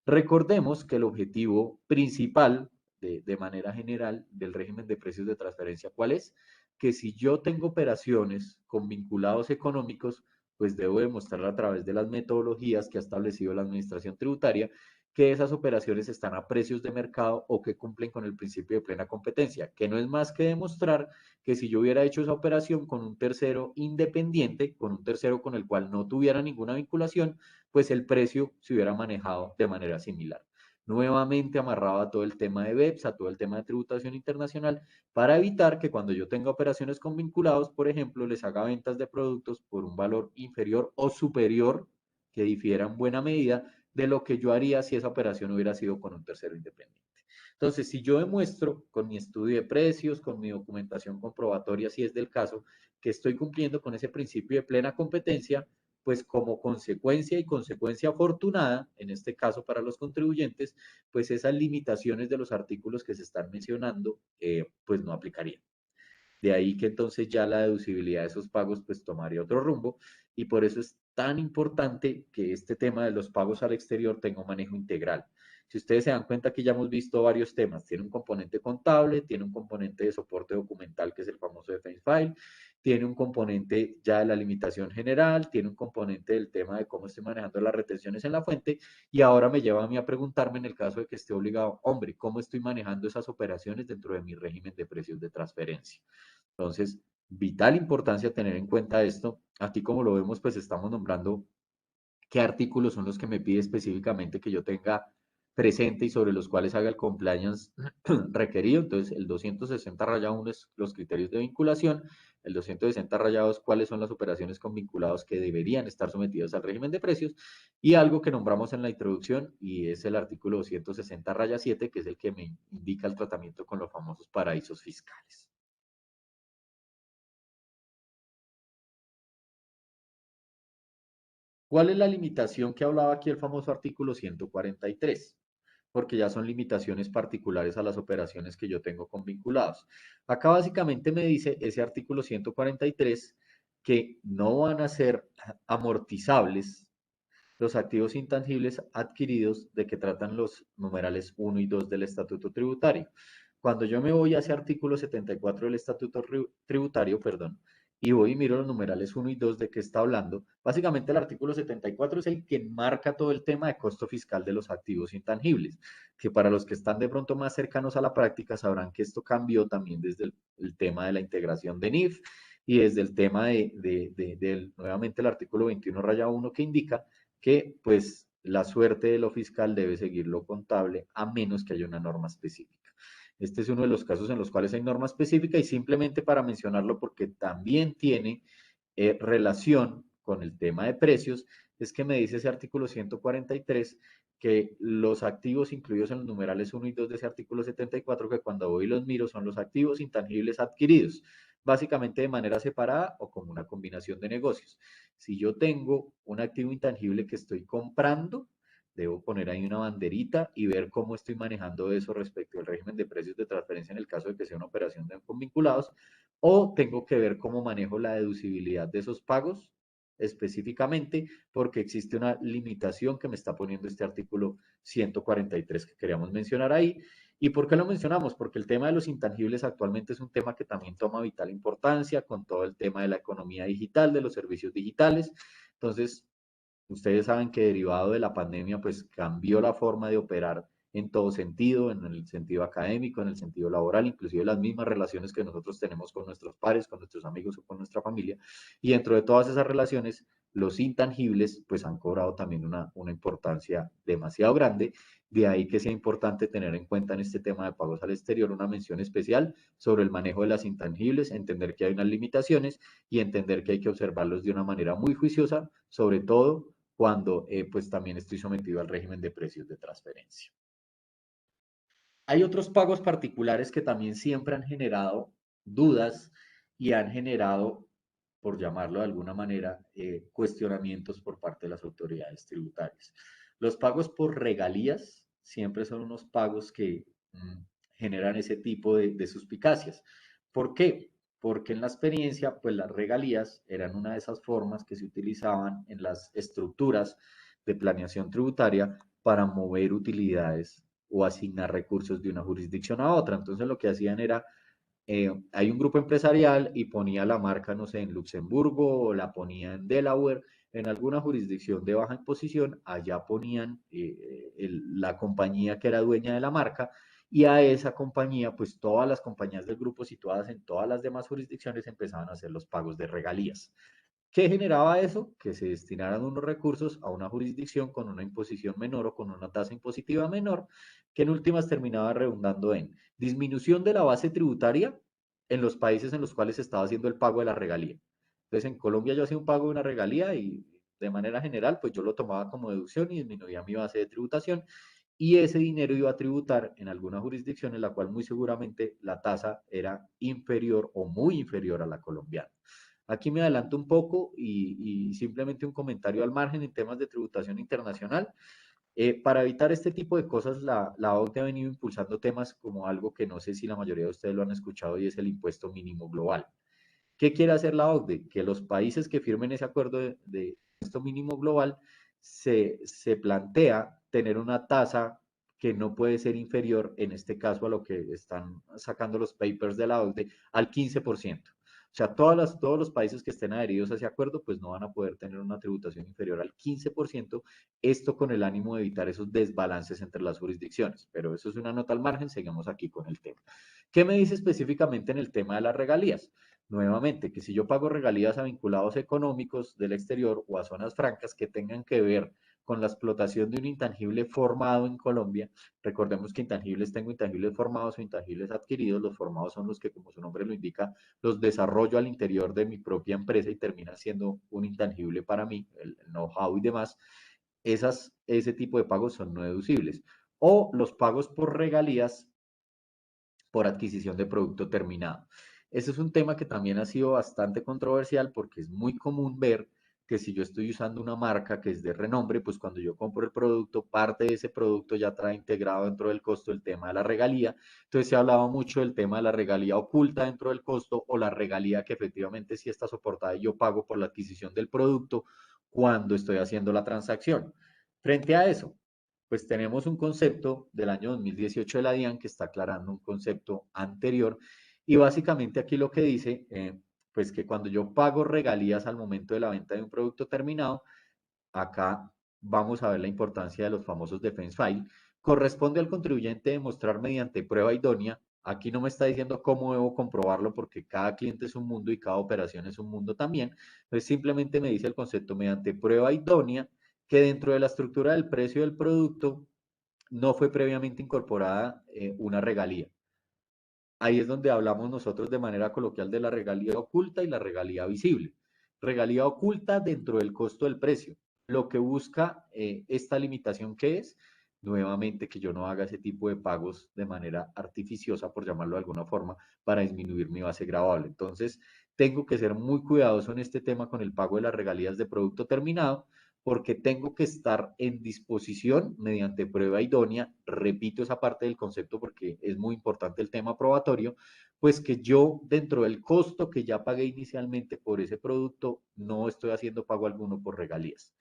Recordemos que el objetivo principal, de manera general, del régimen de precios de transferencia, ¿cuál es? Que si yo tengo operaciones con vinculados económicos, pues debo demostrar a través de las metodologías que ha establecido la Administración Tributaria que esas operaciones están a precios de mercado o que cumplen con el principio de plena competencia, que no es más que demostrar que si yo hubiera hecho esa operación con un tercero independiente, con un tercero con el cual no tuviera ninguna vinculación, pues el precio se hubiera manejado de manera similar. Nuevamente amarrado a todo el tema de BEPS, a todo el tema de tributación internacional, para evitar que cuando yo tenga operaciones con vinculados, por ejemplo, les haga ventas de productos por un valor inferior o superior, que difiera en buena medida de lo que yo haría si esa operación hubiera sido con un tercero independiente. Entonces, si yo demuestro con mi estudio de precios, con mi documentación comprobatoria, si es del caso, que estoy cumpliendo con ese principio de plena competencia, pues como consecuencia y consecuencia afortunada, en este caso para los contribuyentes, pues esas limitaciones de los artículos que se están mencionando, pues no aplicarían. De ahí que entonces ya la deducibilidad de esos pagos pues tomaría otro rumbo y por eso es tan importante que este tema de los pagos al exterior tenga un manejo integral. Si ustedes se dan cuenta que ya hemos visto varios temas, tiene un componente contable, tiene un componente de soporte documental que es el famoso defense file, tiene un componente ya de la limitación general, tiene un componente del tema de cómo estoy manejando las retenciones en la fuente y ahora me lleva a mí a preguntarme en el caso de que esté obligado, hombre, ¿cómo estoy manejando esas operaciones dentro de mi régimen de precios de transferencia? Entonces, vital importancia tener en cuenta esto. Aquí como lo vemos, pues estamos nombrando qué artículos son los que me pide específicamente que yo tenga presente y sobre los cuales haga el compliance requerido. Entonces, el 260-1 es los criterios de vinculación, el 260-2 cuáles son las operaciones con vinculados que deberían estar sometidas al régimen de precios y algo que nombramos en la introducción y es el artículo 260-7 que es el que me indica el tratamiento con los famosos paraísos fiscales. ¿Cuál es la limitación que hablaba aquí el famoso artículo 143? Porque ya son limitaciones particulares a las operaciones que yo tengo con vinculados. Acá básicamente me dice ese artículo 143 que no van a ser amortizables los activos intangibles adquiridos de que tratan los numerales 1 y 2 del Estatuto Tributario. Cuando yo me voy a ese artículo 74 del Estatuto Tributario, perdón, y voy y miro los numerales 1 y 2 de qué está hablando, básicamente el artículo 74 es el que marca todo el tema de costo fiscal de los activos intangibles, que para los que están de pronto más cercanos a la práctica sabrán que esto cambió también desde el tema de la integración de NIF y desde el tema nuevamente el artículo 21 raya 1 que indica que pues la suerte de lo fiscal debe seguir lo contable a menos que haya una norma específica. Este es uno de los casos en los cuales hay norma específica y simplemente para mencionarlo porque también tiene relación con el tema de precios, es que me dice ese artículo 143 que los activos incluidos en los numerales 1 y 2 de ese artículo 74, que cuando voy y los miro son los activos intangibles adquiridos, básicamente de manera separada o como una combinación de negocios. Si yo tengo un activo intangible que estoy comprando, debo poner ahí una banderita y ver cómo estoy manejando eso respecto al régimen de precios de transferencia en el caso de que sea una operación con vinculados, o tengo que ver cómo manejo la deducibilidad de esos pagos específicamente porque existe una limitación que me está poniendo este artículo 143 que queríamos mencionar ahí. ¿Y por qué lo mencionamos? Porque el tema de los intangibles actualmente es un tema que también toma vital importancia con todo el tema de la economía digital, de los servicios digitales. Entonces, ustedes saben que derivado de la pandemia, pues cambió la forma de operar en todo sentido, en el sentido académico, en el sentido laboral, inclusive las mismas relaciones que nosotros tenemos con nuestros pares, con nuestros amigos o con nuestra familia. Y dentro de todas esas relaciones, los intangibles pues han cobrado también una importancia demasiado grande. De ahí que sea importante tener en cuenta en este tema de pagos al exterior una mención especial sobre el manejo de las intangibles, entender que hay unas limitaciones y entender que hay que observarlos de una manera muy juiciosa, sobre todo cuando pues también estoy sometido al régimen de precios de transferencia. Hay otros pagos particulares que también siempre han generado dudas y han generado, por llamarlo de alguna manera, cuestionamientos por parte de las autoridades tributarias. Los pagos por regalías siempre son unos pagos que generan ese tipo de suspicacias. ¿Por qué? Porque en la experiencia, pues las regalías eran una de esas formas que se utilizaban en las estructuras de planeación tributaria para mover utilidades o asignar recursos de una jurisdicción a otra. Entonces lo que hacían era, hay un grupo empresarial y ponía la marca, no sé, en Luxemburgo o la ponía en Delaware, en alguna jurisdicción de baja imposición, allá ponían la compañía que era dueña de la marca y a esa compañía, pues todas las compañías del grupo situadas en todas las demás jurisdicciones empezaban a hacer los pagos de regalías. ¿Qué generaba eso? Que se destinaran unos recursos a una jurisdicción con una imposición menor o con una tasa impositiva menor, que en últimas terminaba redundando en disminución de la base tributaria en los países en los cuales se estaba haciendo el pago de la regalía. Entonces, en Colombia yo hacía un pago de una regalía y de manera general, pues yo lo tomaba como deducción y disminuía mi base de tributación y ese dinero iba a tributar en alguna jurisdicción en la cual muy seguramente la tasa era inferior o muy inferior a la colombiana. Aquí me adelanto un poco y simplemente un comentario al margen en temas de tributación internacional. Para evitar este tipo de cosas, la OCDE ha venido impulsando temas como algo que no sé si la mayoría de ustedes lo han escuchado y es el impuesto mínimo global. ¿Qué quiere hacer la OCDE? Que los países que firmen ese acuerdo de impuesto mínimo global se plantea tener una tasa que no puede ser inferior, en este caso a lo que están sacando los papers de la OCDE, al 15%. O sea, todos los países que estén adheridos a ese acuerdo, pues no van a poder tener una tributación inferior al 15%, esto con el ánimo de evitar esos desbalances entre las jurisdicciones. Pero eso es una nota al margen, seguimos aquí con el tema. ¿Qué me dice específicamente en el tema de las regalías? Nuevamente, que si yo pago regalías a vinculados económicos del exterior o a zonas francas que tengan que ver con la explotación de un intangible formado en Colombia, recordemos que intangibles tengo intangibles formados o intangibles adquiridos, los formados son los que, como su nombre lo indica, los desarrollo al interior de mi propia empresa y termina siendo un intangible para mí, el know-how y demás, ese tipo de pagos son no deducibles. O los pagos por regalías por adquisición de producto terminado. Ese es un tema que también ha sido bastante controversial porque es muy común ver que si yo estoy usando una marca que es de renombre, pues cuando yo compro el producto, parte de ese producto ya trae integrado dentro del costo el tema de la regalía. Entonces se hablaba mucho del tema de la regalía oculta dentro del costo o la regalía que efectivamente sí está soportada y yo pago por la adquisición del producto cuando estoy haciendo la transacción. Frente a eso, pues tenemos un concepto del año 2018 de la DIAN que está aclarando un concepto anterior y básicamente aquí lo que dice, pues que cuando yo pago regalías al momento de la venta de un producto terminado, acá vamos a ver la importancia de los famosos defense file. Corresponde al contribuyente demostrar mediante prueba idónea. Aquí no me está diciendo cómo debo comprobarlo porque cada cliente es un mundo y cada operación es un mundo también. Entonces simplemente me dice el concepto mediante prueba idónea que dentro de la estructura del precio del producto no fue previamente incorporada una regalía. Ahí es donde hablamos nosotros de manera coloquial de la regalía oculta y la regalía visible. Regalía oculta dentro del costo del precio. Lo que busca esta limitación, ¿qué es? Nuevamente que yo no haga ese tipo de pagos de manera artificiosa, por llamarlo de alguna forma, para disminuir mi base gravable. Entonces, tengo que ser muy cuidadoso en este tema con el pago de las regalías de producto terminado, porque tengo que estar en disposición mediante prueba idónea, repito esa parte del concepto porque es muy importante el tema probatorio, pues que yo dentro del costo que ya pagué inicialmente por ese producto no estoy haciendo pago alguno por regalías,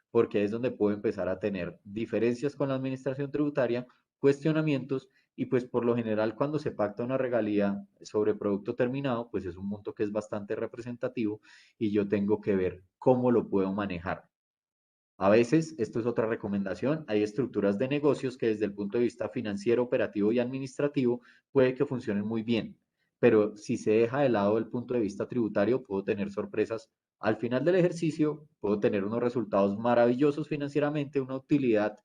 porque es donde puedo empezar a tener diferencias con la administración tributaria, cuestionamientos y pues por lo general cuando se pacta una regalía sobre producto terminado, pues es un monto que es bastante representativo y yo tengo que ver cómo lo puedo manejar. A veces, esto es otra recomendación, hay estructuras de negocios que desde el punto de vista financiero, operativo y administrativo puede que funcionen muy bien, pero si se deja de lado el punto de vista tributario, puedo tener sorpresas al final del ejercicio, puedo tener unos resultados maravillosos financieramente, una utilidad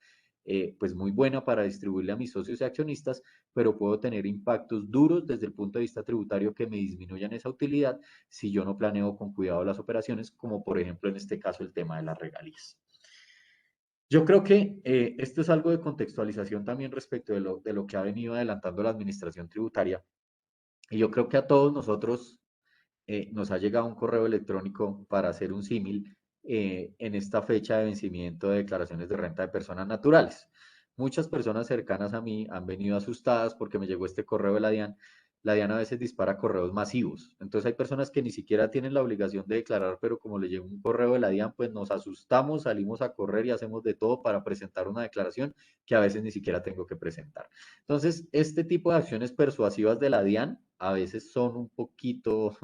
pues muy buena para distribuirle a mis socios y accionistas, pero puedo tener impactos duros desde el punto de vista tributario que me disminuyan esa utilidad si yo no planeo con cuidado las operaciones, como por ejemplo en este caso el tema de las regalías. Yo creo que esto es algo de contextualización también respecto de lo que ha venido adelantando la administración tributaria. Y yo creo que a todos nosotros nos ha llegado un correo electrónico para hacer un símil en esta fecha de vencimiento de declaraciones de renta de personas naturales. Muchas personas cercanas a mí han venido asustadas porque me llegó este correo de la DIAN. La DIAN a veces dispara correos masivos. Entonces hay personas que ni siquiera tienen la obligación de declarar, pero como le llegó un correo de la DIAN, pues nos asustamos, salimos a correr y hacemos de todo para presentar una declaración que a veces ni siquiera tengo que presentar. Entonces, este tipo de acciones persuasivas de la DIAN a veces son un poquito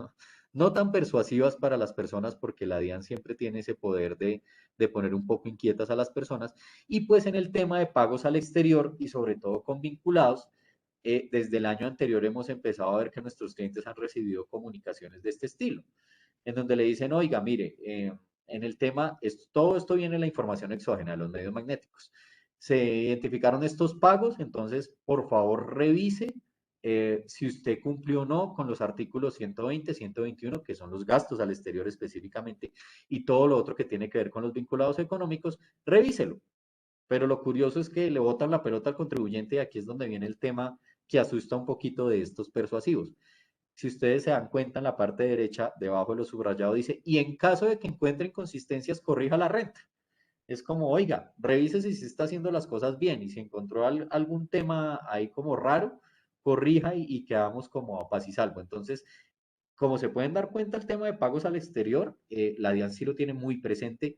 no tan persuasivas para las personas porque la DIAN siempre tiene ese poder de poner un poco inquietas a las personas. Y pues en el tema de pagos al exterior y sobre todo con vinculados, desde el año anterior hemos empezado a ver que nuestros clientes han recibido comunicaciones de este estilo, en donde le dicen, oiga, mire, en el tema, todo esto viene en la información exógena de los medios magnéticos. Se identificaron estos pagos, entonces, por favor, revise si usted cumplió o no con los artículos 120, 121, que son los gastos al exterior específicamente, y todo lo otro que tiene que ver con los vinculados económicos, revíselo. Pero lo curioso es que le botan la pelota al contribuyente y aquí es donde viene el tema que asusta un poquito de estos persuasivos. Si ustedes se dan cuenta en la parte derecha, debajo de lo subrayado dice, y en caso de que encuentre inconsistencias, corrija la renta. Es como, oiga, revise si se está haciendo las cosas bien y si encontró algún tema ahí como raro, corrija y quedamos como a paz y salvo. Entonces, como se pueden dar cuenta, el tema de pagos al exterior, la DIAN sí lo tiene muy presente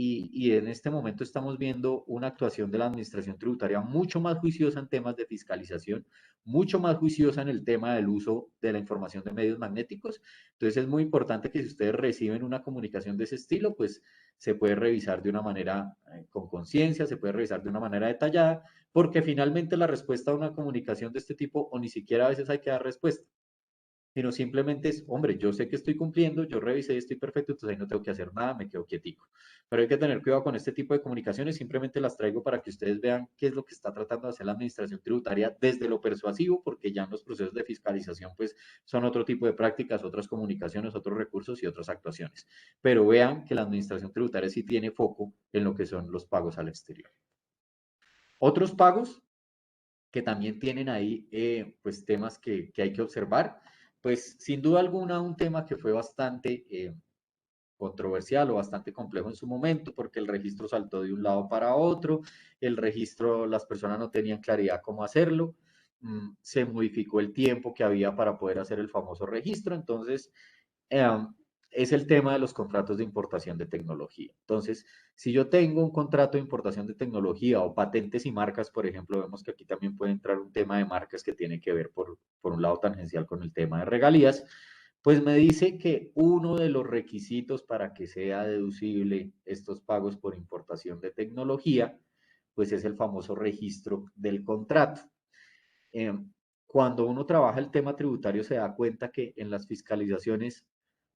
y en este momento estamos viendo una actuación de la administración tributaria mucho más juiciosa en temas de fiscalización, mucho más juiciosa en el tema del uso de la información de medios magnéticos. Entonces es muy importante que si ustedes reciben una comunicación de ese estilo, pues se puede revisar de una manera con conciencia, se puede revisar de una manera detallada, porque finalmente la respuesta a una comunicación de este tipo o ni siquiera a veces hay que dar respuesta sino simplemente es, hombre, yo sé que estoy cumpliendo, yo revisé, estoy perfecto, entonces ahí no tengo que hacer nada, me quedo quietico. Pero hay que tener cuidado con este tipo de comunicaciones, simplemente las traigo para que ustedes vean qué es lo que está tratando de hacer la administración tributaria desde lo persuasivo, porque ya en los procesos de fiscalización, pues son otro tipo de prácticas, otras comunicaciones, otros recursos y otras actuaciones. Pero vean que la administración tributaria sí tiene foco en lo que son los pagos al exterior. Otros pagos que también tienen ahí pues temas que hay que observar. Pues sin duda alguna un tema que fue bastante controversial o bastante complejo en su momento porque el registro saltó de un lado para otro, el registro las personas no tenían claridad cómo hacerlo, se modificó el tiempo que había para poder hacer el famoso registro, entonces es el tema de los contratos de importación de tecnología. Entonces, si yo tengo un contrato de importación de tecnología o patentes y marcas, por ejemplo, vemos que aquí también puede entrar un tema de marcas que tiene que ver por un lado tangencial con el tema de regalías, pues me dice que uno de los requisitos para que sea deducible estos pagos por importación de tecnología, pues es el famoso registro del contrato. Eh, Cuando uno trabaja el tema tributario se da cuenta que en las fiscalizaciones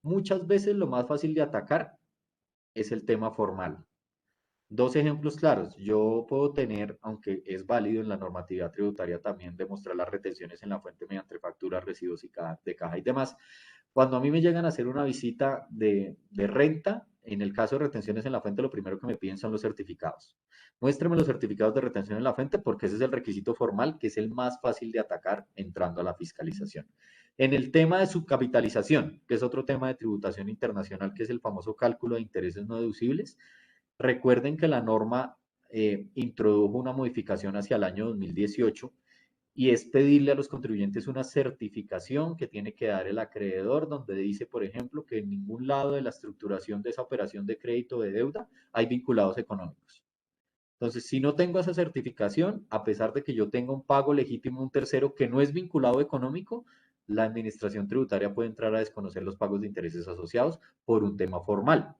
muchas veces lo más fácil de atacar es el tema formal. Dos ejemplos claros. Yo puedo tener, aunque es válido en la normatividad tributaria también demostrar las retenciones en la fuente mediante facturas, recibos y de caja y demás. Cuando a mí me llegan a hacer una visita de renta, en el caso de retenciones en la fuente, lo primero que me piden son los certificados. Muéstrame los certificados de retención en la fuente porque ese es el requisito formal que es el más fácil de atacar entrando a la fiscalización. En el tema de subcapitalización, que es otro tema de tributación internacional, que es el famoso cálculo de intereses no deducibles, recuerden que la norma introdujo una modificación hacia el año 2018 y es pedirle a los contribuyentes una certificación que tiene que dar el acreedor, donde dice, por ejemplo, que en ningún lado de la estructuración de esa operación de crédito o de deuda hay vinculados económicos. Entonces, si no tengo esa certificación, a pesar de que yo tenga un pago legítimo a un tercero que no es vinculado económico, la administración tributaria puede entrar a desconocer los pagos de intereses asociados por un tema formal.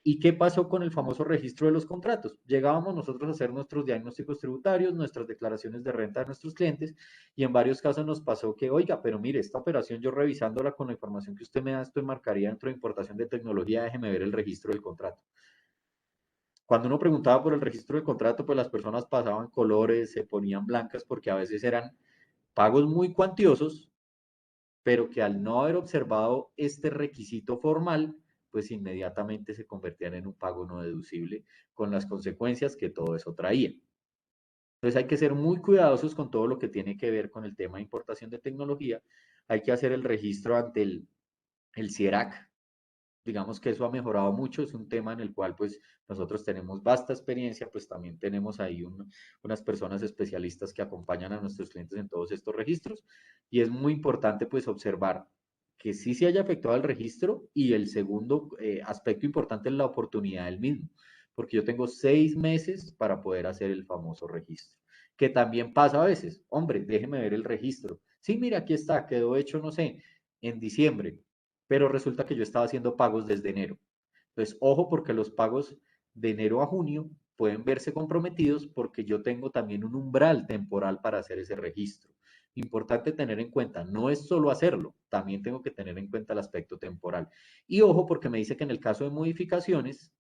¿Y qué pasó con el famoso registro de los contratos? Llegábamos nosotros a hacer nuestros diagnósticos tributarios, nuestras declaraciones de renta de nuestros clientes y en varios casos nos pasó que, oiga, pero mire, esta operación yo revisándola con la información que usted me da, esto marcaría dentro de importación de tecnología, déjeme ver el registro del contrato. Cuando uno preguntaba por el registro del contrato, pues las personas pasaban colores, se ponían blancas porque a veces eran pagos muy cuantiosos, pero que al no haber observado este requisito formal, pues inmediatamente se convertían en un pago no deducible, con las consecuencias que todo eso traía. Entonces hay que ser muy cuidadosos con todo lo que tiene que ver con el tema de importación de tecnología. Hay que hacer el registro ante el CIERAC. Digamos que eso ha mejorado mucho, es un tema en el cual pues nosotros tenemos vasta experiencia, pues también tenemos ahí unas personas especialistas que acompañan a nuestros clientes en todos estos registros y es muy importante pues observar que sí se haya efectuado el registro y el segundo aspecto importante es la oportunidad del mismo, porque yo tengo 6 meses para poder hacer el famoso registro, que también pasa a veces, hombre, déjeme ver el registro, sí, mira, aquí está, quedó hecho, no sé, en diciembre, pero resulta que yo estaba haciendo pagos desde enero. Entonces, ojo porque los pagos de enero a junio pueden verse comprometidos porque yo tengo también un umbral temporal para hacer ese registro. Importante tener en cuenta, no es solo hacerlo, también tengo que tener en cuenta el aspecto temporal. Y ojo porque me dice que en el caso de modificaciones,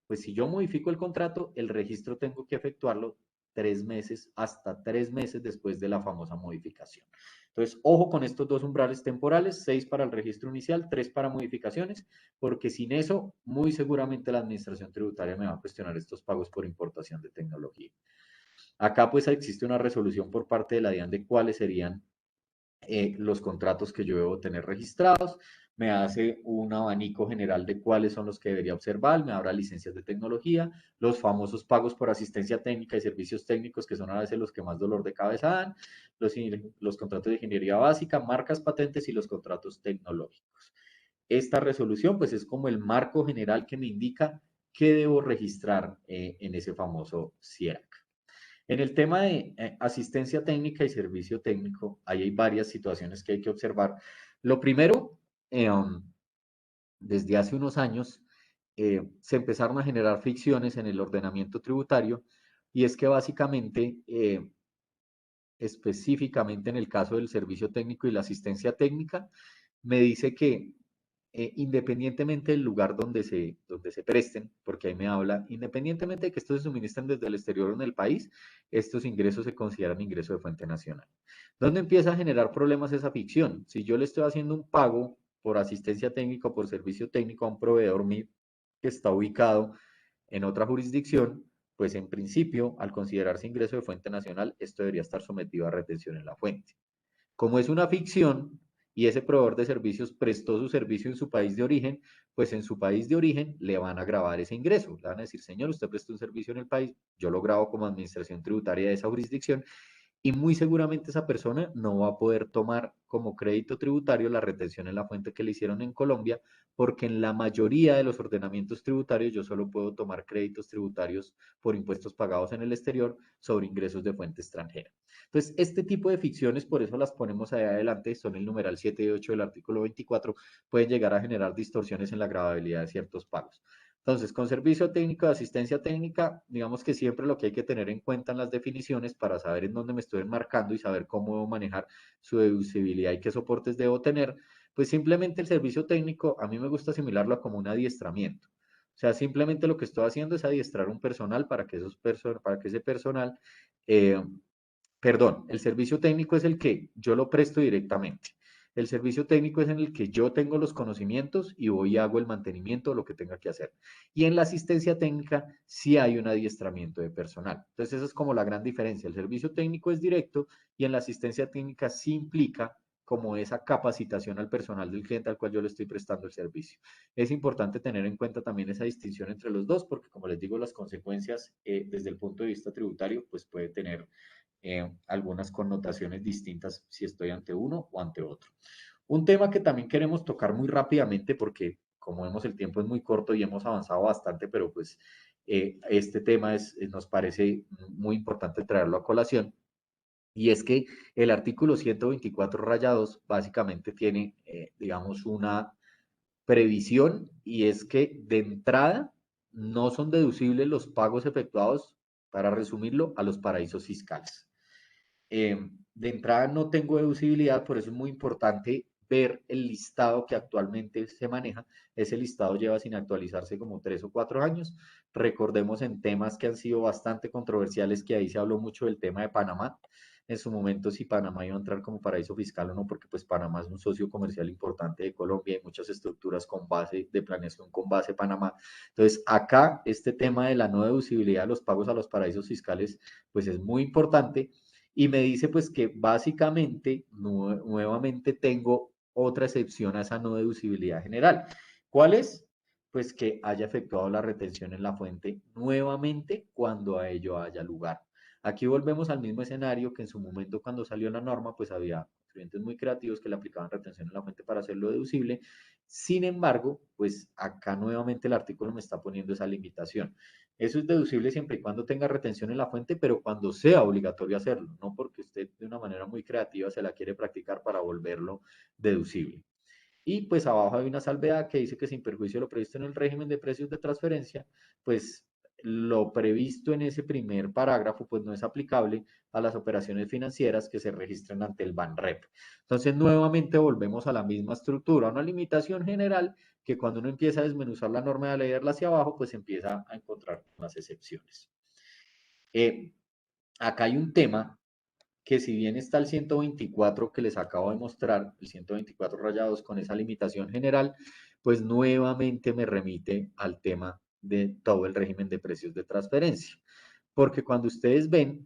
pues si yo modifico el contrato, el registro tengo que efectuarlo 3 meses, hasta 3 meses después de la famosa modificación. Entonces, ojo con estos dos umbrales temporales, 6 para el registro inicial, 3 para modificaciones, porque sin eso, muy seguramente la administración tributaria me va a cuestionar estos pagos por importación de tecnología. Acá pues existe una resolución por parte de la DIAN de cuáles serían los contratos que yo debo tener registrados, me hace un abanico general de cuáles son los que debería observar, me abra licencias de tecnología, los famosos pagos por asistencia técnica y servicios técnicos, que son a veces los que más dolor de cabeza dan, los contratos de ingeniería básica, marcas, patentes y los contratos tecnológicos. Esta resolución, pues es como el marco general que me indica qué debo registrar en ese famoso CIERAC. En el tema de asistencia técnica y servicio técnico, ahí hay varias situaciones que hay que observar. Lo primero, desde hace unos años, se empezaron a generar fricciones en el ordenamiento tributario y es que básicamente, específicamente en el caso del servicio técnico y la asistencia técnica, me dice que independientemente del lugar donde se presten, porque ahí me habla, independientemente de que estos se suministren desde el exterior o en el país, estos ingresos se consideran ingresos de fuente nacional. ¿Dónde empieza a generar problemas esa ficción? Si yo le estoy haciendo un pago por asistencia técnica o por servicio técnico a un proveedor mío que está ubicado en otra jurisdicción, pues en principio, al considerarse ingreso de fuente nacional, esto debería estar sometido a retención en la fuente. Como es una ficción y ese proveedor de servicios prestó su servicio en su país de origen, pues en su país de origen le van a grabar ese ingreso. Le van a decir, señor, usted prestó un servicio en el país, yo lo grabo como administración tributaria de esa jurisdicción y muy seguramente esa persona no va a poder tomar como crédito tributario la retención en la fuente que le hicieron en Colombia, porque en la mayoría de los ordenamientos tributarios yo solo puedo tomar créditos tributarios por impuestos pagados en el exterior sobre ingresos de fuente extranjera. Entonces, este tipo de ficciones, por eso las ponemos ahí adelante, son el numeral 7 y 8 del artículo 24, pueden llegar a generar distorsiones en la gravabilidad de ciertos pagos. Entonces, con servicio técnico de asistencia técnica, digamos que siempre lo que hay que tener en cuenta en las definiciones para saber en dónde me estoy enmarcando y saber cómo debo manejar su deducibilidad y qué soportes debo tener, pues simplemente el servicio técnico, a mí me gusta asimilarlo a como un adiestramiento. O sea, simplemente lo que estoy haciendo es adiestrar un personal para que, para que ese personal, eh, perdón, el servicio técnico es el que yo lo presto directamente. El servicio técnico es en el que yo tengo los conocimientos y voy y hago el mantenimiento de lo que tenga que hacer. Y en la asistencia técnica sí hay un adiestramiento de personal. Entonces, esa es como la gran diferencia. El servicio técnico es directo y en la asistencia técnica sí implica como esa capacitación al personal del cliente al cual yo le estoy prestando el servicio. Es importante tener en cuenta también esa distinción entre los dos, porque como les digo, las consecuencias desde el punto de vista tributario, pues puede tener algunas connotaciones distintas si estoy ante uno o ante otro. Un tema que también queremos tocar muy rápidamente porque como vemos el tiempo es muy corto y hemos avanzado bastante, pero pues este tema nos parece muy importante traerlo a colación. Y es que el artículo 124 rayados básicamente tiene, digamos, una previsión y es que de entrada no son deducibles los pagos efectuados, para resumirlo, a los paraísos fiscales. De entrada no tengo deducibilidad, por eso es muy importante ver el listado que actualmente se maneja. Ese listado lleva sin actualizarse como 3 o 4 años. Recordemos en temas que han sido bastante controversiales, que ahí se habló mucho del tema de Panamá. En su momento si Panamá iba a entrar como paraíso fiscal o no, porque pues Panamá es un socio comercial importante de Colombia, hay muchas estructuras con base de planeación con base Panamá. Entonces acá este tema de la no deducibilidad de los pagos a los paraísos fiscales pues es muy importante y me dice pues que básicamente nuevamente tengo otra excepción a esa no deducibilidad general. ¿Cuál es? Pues que haya efectuado la retención en la fuente nuevamente cuando a ello haya lugar. Aquí volvemos al mismo escenario que en su momento cuando salió la norma, pues había clientes muy creativos que le aplicaban retención en la fuente para hacerlo deducible. Sin embargo, pues acá nuevamente el artículo me está poniendo esa limitación. Eso es deducible siempre y cuando tenga retención en la fuente, pero cuando sea obligatorio hacerlo, no porque usted de una manera muy creativa se la quiere practicar para volverlo deducible. Y pues abajo hay una salvedad que dice que sin perjuicio de lo previsto en el régimen de precios de transferencia, pues lo previsto en ese primer parágrafo pues no es aplicable a las operaciones financieras que se registran ante el BANREP. Entonces nuevamente volvemos a la misma estructura, una limitación general que cuando uno empieza a desmenuzar la norma de leerla hacia abajo pues empieza a encontrar unas excepciones. Acá hay un tema que si bien está el 124 que les acabo de mostrar, el 124 rayados con esa limitación general, pues nuevamente me remite al tema de todo el régimen de precios de transferencia. Porque cuando ustedes ven,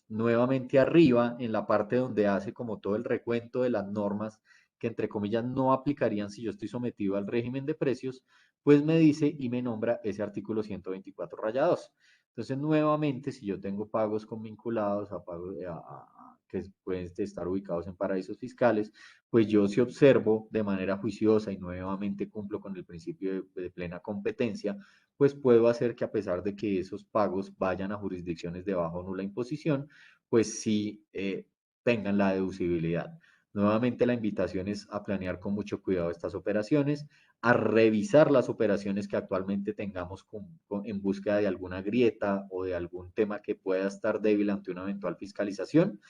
nuevamente arriba, en la parte donde hace como todo el recuento de las normas que entre comillas no aplicarían si yo estoy sometido al régimen de precios, pues me dice y me nombra ese artículo 124 rayados. Entonces, nuevamente, si yo tengo pagos con vinculados a pagos que pueden estar ubicados en paraísos fiscales, pues yo si observo de manera juiciosa y nuevamente cumplo con el principio de plena competencia, pues puedo hacer que a pesar de que esos pagos vayan a jurisdicciones de baja o nula imposición, pues sí tengan la deducibilidad. Nuevamente la invitación es a planear con mucho cuidado estas operaciones, a revisar las operaciones que actualmente tengamos en búsqueda de alguna grieta o de algún tema que pueda estar débil ante una eventual fiscalización.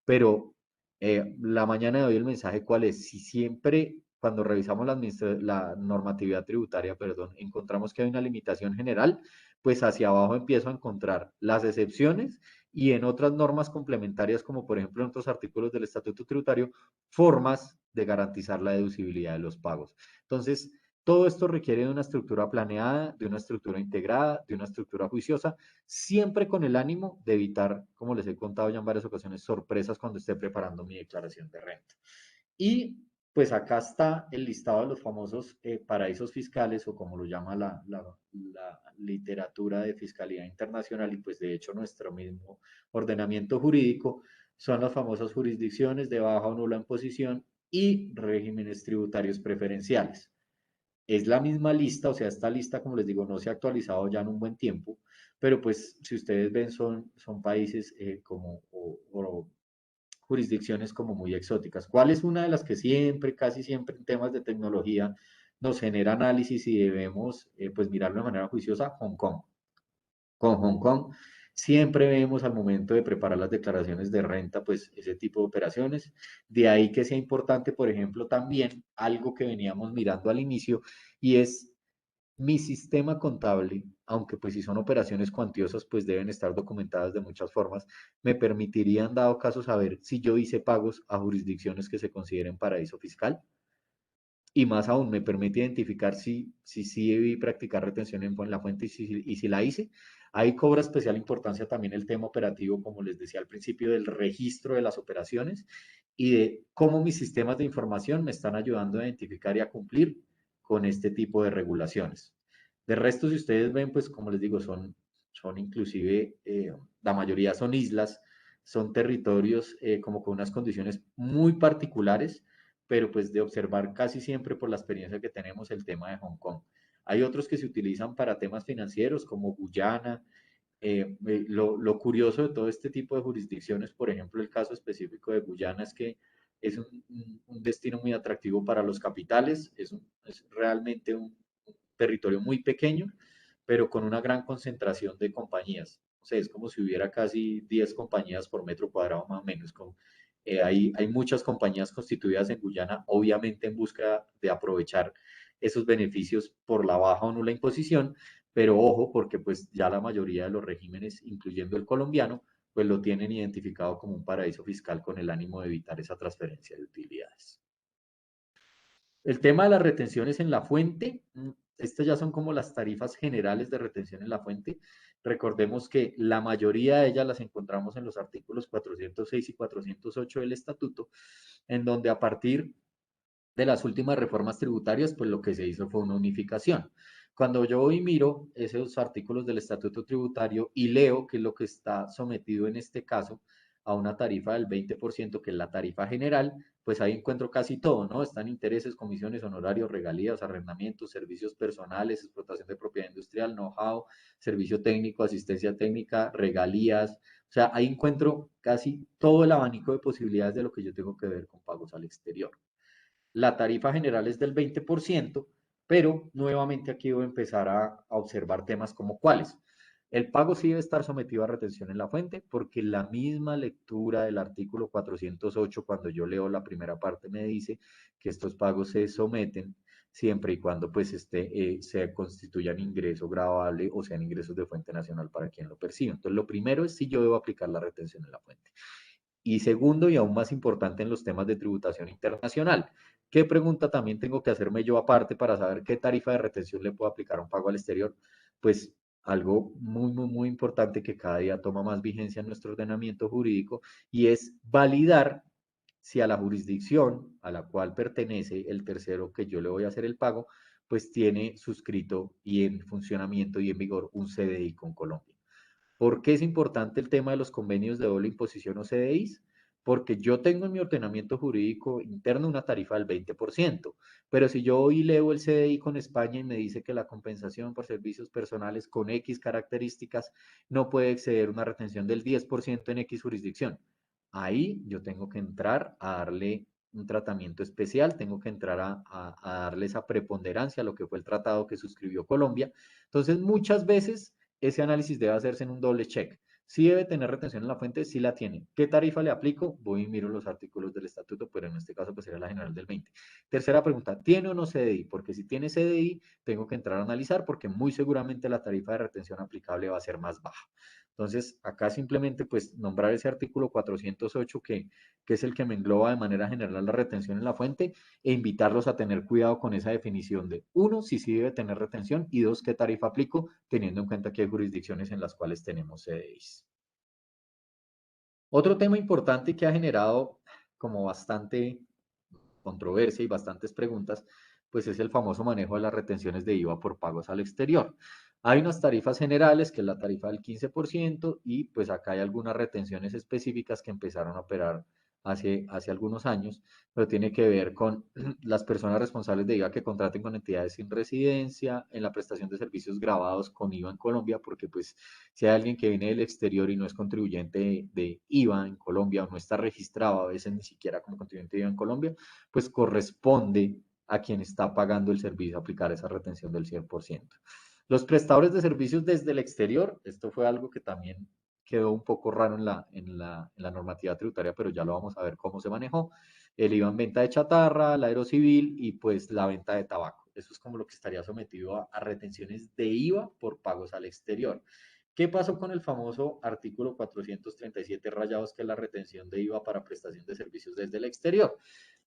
Pero la mañana de hoy el mensaje cuál es, si siempre cuando revisamos la normatividad tributaria, perdón, encontramos que hay una limitación general, pues hacia abajo empiezo a encontrar las excepciones y en otras normas complementarias, como por ejemplo en otros artículos del Estatuto Tributario, formas de garantizar la deducibilidad de los pagos. Entonces, todo esto requiere de una estructura planeada, de una estructura integrada, de una estructura juiciosa, siempre con el ánimo de evitar, como les he contado ya en varias ocasiones, sorpresas cuando esté preparando mi declaración de renta. Y pues acá está el listado de los famosos paraísos fiscales o como lo llama la literatura de fiscalidad internacional y pues de hecho nuestro mismo ordenamiento jurídico son las famosas jurisdicciones de baja o nula imposición y regímenes tributarios preferenciales. Es la misma lista, o sea, esta lista, como les digo, no se ha actualizado ya en un buen tiempo, pero pues si ustedes ven son países como, o jurisdicciones como muy exóticas. ¿Cuál es una de las que siempre, casi siempre en temas de tecnología nos genera análisis y debemos pues mirarlo de manera juiciosa? Hong Kong. Con Hong Kong siempre vemos al momento de preparar las declaraciones de renta, pues ese tipo de operaciones. De ahí que sea importante, por ejemplo, también algo que veníamos mirando al inicio y es mi sistema contable, aunque pues si son operaciones cuantiosas, pues deben estar documentadas de muchas formas, me permitiría en dado caso saber si yo hice pagos a jurisdicciones que se consideren paraíso fiscal y más aún me permite identificar si debí practicar retención en la fuente y si la hice. Ahí cobra especial importancia también el tema operativo, como les decía al principio, del registro de las operaciones y de cómo mis sistemas de información me están ayudando a identificar y a cumplir con este tipo de regulaciones. De resto, si ustedes ven, pues como les digo, son inclusive, la mayoría son islas, son territorios como con unas condiciones muy particulares, pero pues de observar casi siempre por la experiencia que tenemos el tema de Hong Kong. Hay otros que se utilizan para temas financieros como Guyana. Lo curioso de todo este tipo de jurisdicciones, por ejemplo, el caso específico de Guyana es que es un destino muy atractivo para los capitales, es realmente un territorio muy pequeño, pero con una gran concentración de compañías. O sea, es como si hubiera casi 10 compañías por metro cuadrado más o menos. Hay muchas compañías constituidas en Guyana, obviamente en busca de aprovechar esos beneficios por la baja o nula imposición, pero ojo, porque pues ya la mayoría de los regímenes, incluyendo el colombiano, pues lo tienen identificado como un paraíso fiscal con el ánimo de evitar esa transferencia de utilidades. El tema de las retenciones en la fuente, estas ya son como las tarifas generales de retención en la fuente. Recordemos que la mayoría de ellas las encontramos en los artículos 406 y 408 del estatuto, en donde a partir de las últimas reformas tributarias, pues lo que se hizo fue una unificación. Cuando yo hoy miro esos artículos del estatuto tributario y leo que lo que está sometido en este caso a una tarifa del 20%, que es la tarifa general, pues ahí encuentro casi todo, ¿no? Están intereses, comisiones, honorarios, regalías, arrendamientos, servicios personales, explotación de propiedad industrial, know-how, servicio técnico, asistencia técnica, regalías. O sea, ahí encuentro casi todo el abanico de posibilidades de lo que yo tengo que ver con pagos al exterior. La tarifa general es del 20%, pero nuevamente aquí voy a empezar a observar temas como cuáles. El pago sí debe estar sometido a retención en la fuente porque la misma lectura del artículo 408, cuando yo leo la primera parte, me dice que estos pagos se someten siempre y cuando pues se constituyan ingreso gravable o sean ingresos de fuente nacional para quien lo percibe. Entonces, lo primero es si yo debo aplicar la retención en la fuente. Y segundo, y aún más importante en los temas de tributación internacional, ¿qué pregunta también tengo que hacerme yo aparte para saber qué tarifa de retención le puedo aplicar a un pago al exterior? Pues algo muy, muy, muy importante que cada día toma más vigencia en nuestro ordenamiento jurídico y es validar si a la jurisdicción a la cual pertenece el tercero que yo le voy a hacer el pago, pues tiene suscrito y en funcionamiento y en vigor un CDI con Colombia. ¿Por qué es importante el tema de los convenios de doble imposición o CDIs? Porque yo tengo en mi ordenamiento jurídico interno una tarifa del 20%, pero si yo hoy leo el CDI con España y me dice que la compensación por servicios personales con X características no puede exceder una retención del 10% en X jurisdicción, ahí yo tengo que entrar a darle un tratamiento especial, tengo que entrar a darle esa preponderancia a lo que fue el tratado que suscribió Colombia. Entonces, muchas veces ese análisis debe hacerse en un doble check. Si debe tener retención en la fuente, sí la tiene. ¿Qué tarifa le aplico? Voy y miro los artículos del estatuto, pero en este caso pues sería la general del 20. Tercera pregunta, ¿tiene o no CDI? Porque si tiene CDI, tengo que entrar a analizar porque muy seguramente la tarifa de retención aplicable va a ser más baja. Entonces, acá simplemente pues nombrar ese artículo 408 que es el que me engloba de manera general la retención en la fuente e invitarlos a tener cuidado con esa definición de, uno, si sí debe tener retención y dos, qué tarifa aplico, teniendo en cuenta que hay jurisdicciones en las cuales tenemos CDIs. Otro tema importante que ha generado como bastante controversia y bastantes preguntas, pues es el famoso manejo de las retenciones de IVA por pagos al exterior. Hay unas tarifas generales, que es la tarifa del 15%, y pues acá hay algunas retenciones específicas que empezaron a operar hace algunos años, pero tiene que ver con las personas responsables de IVA que contraten con entidades sin residencia, en la prestación de servicios grabados con IVA en Colombia, porque pues si hay alguien que viene del exterior y no es contribuyente de IVA en Colombia o no está registrado a veces ni siquiera como contribuyente de IVA en Colombia, pues corresponde a quien está pagando el servicio aplicar esa retención del 100%. Los prestadores de servicios desde el exterior, esto fue algo que también quedó un poco raro en la normativa tributaria, pero ya lo vamos a ver cómo se manejó. El IVA en venta de chatarra, el aerocivil y pues la venta de tabaco. Eso es como lo que estaría sometido a retenciones de IVA por pagos al exterior. ¿Qué pasó con el famoso artículo 437 rayados, que es la retención de IVA para prestación de servicios desde el exterior?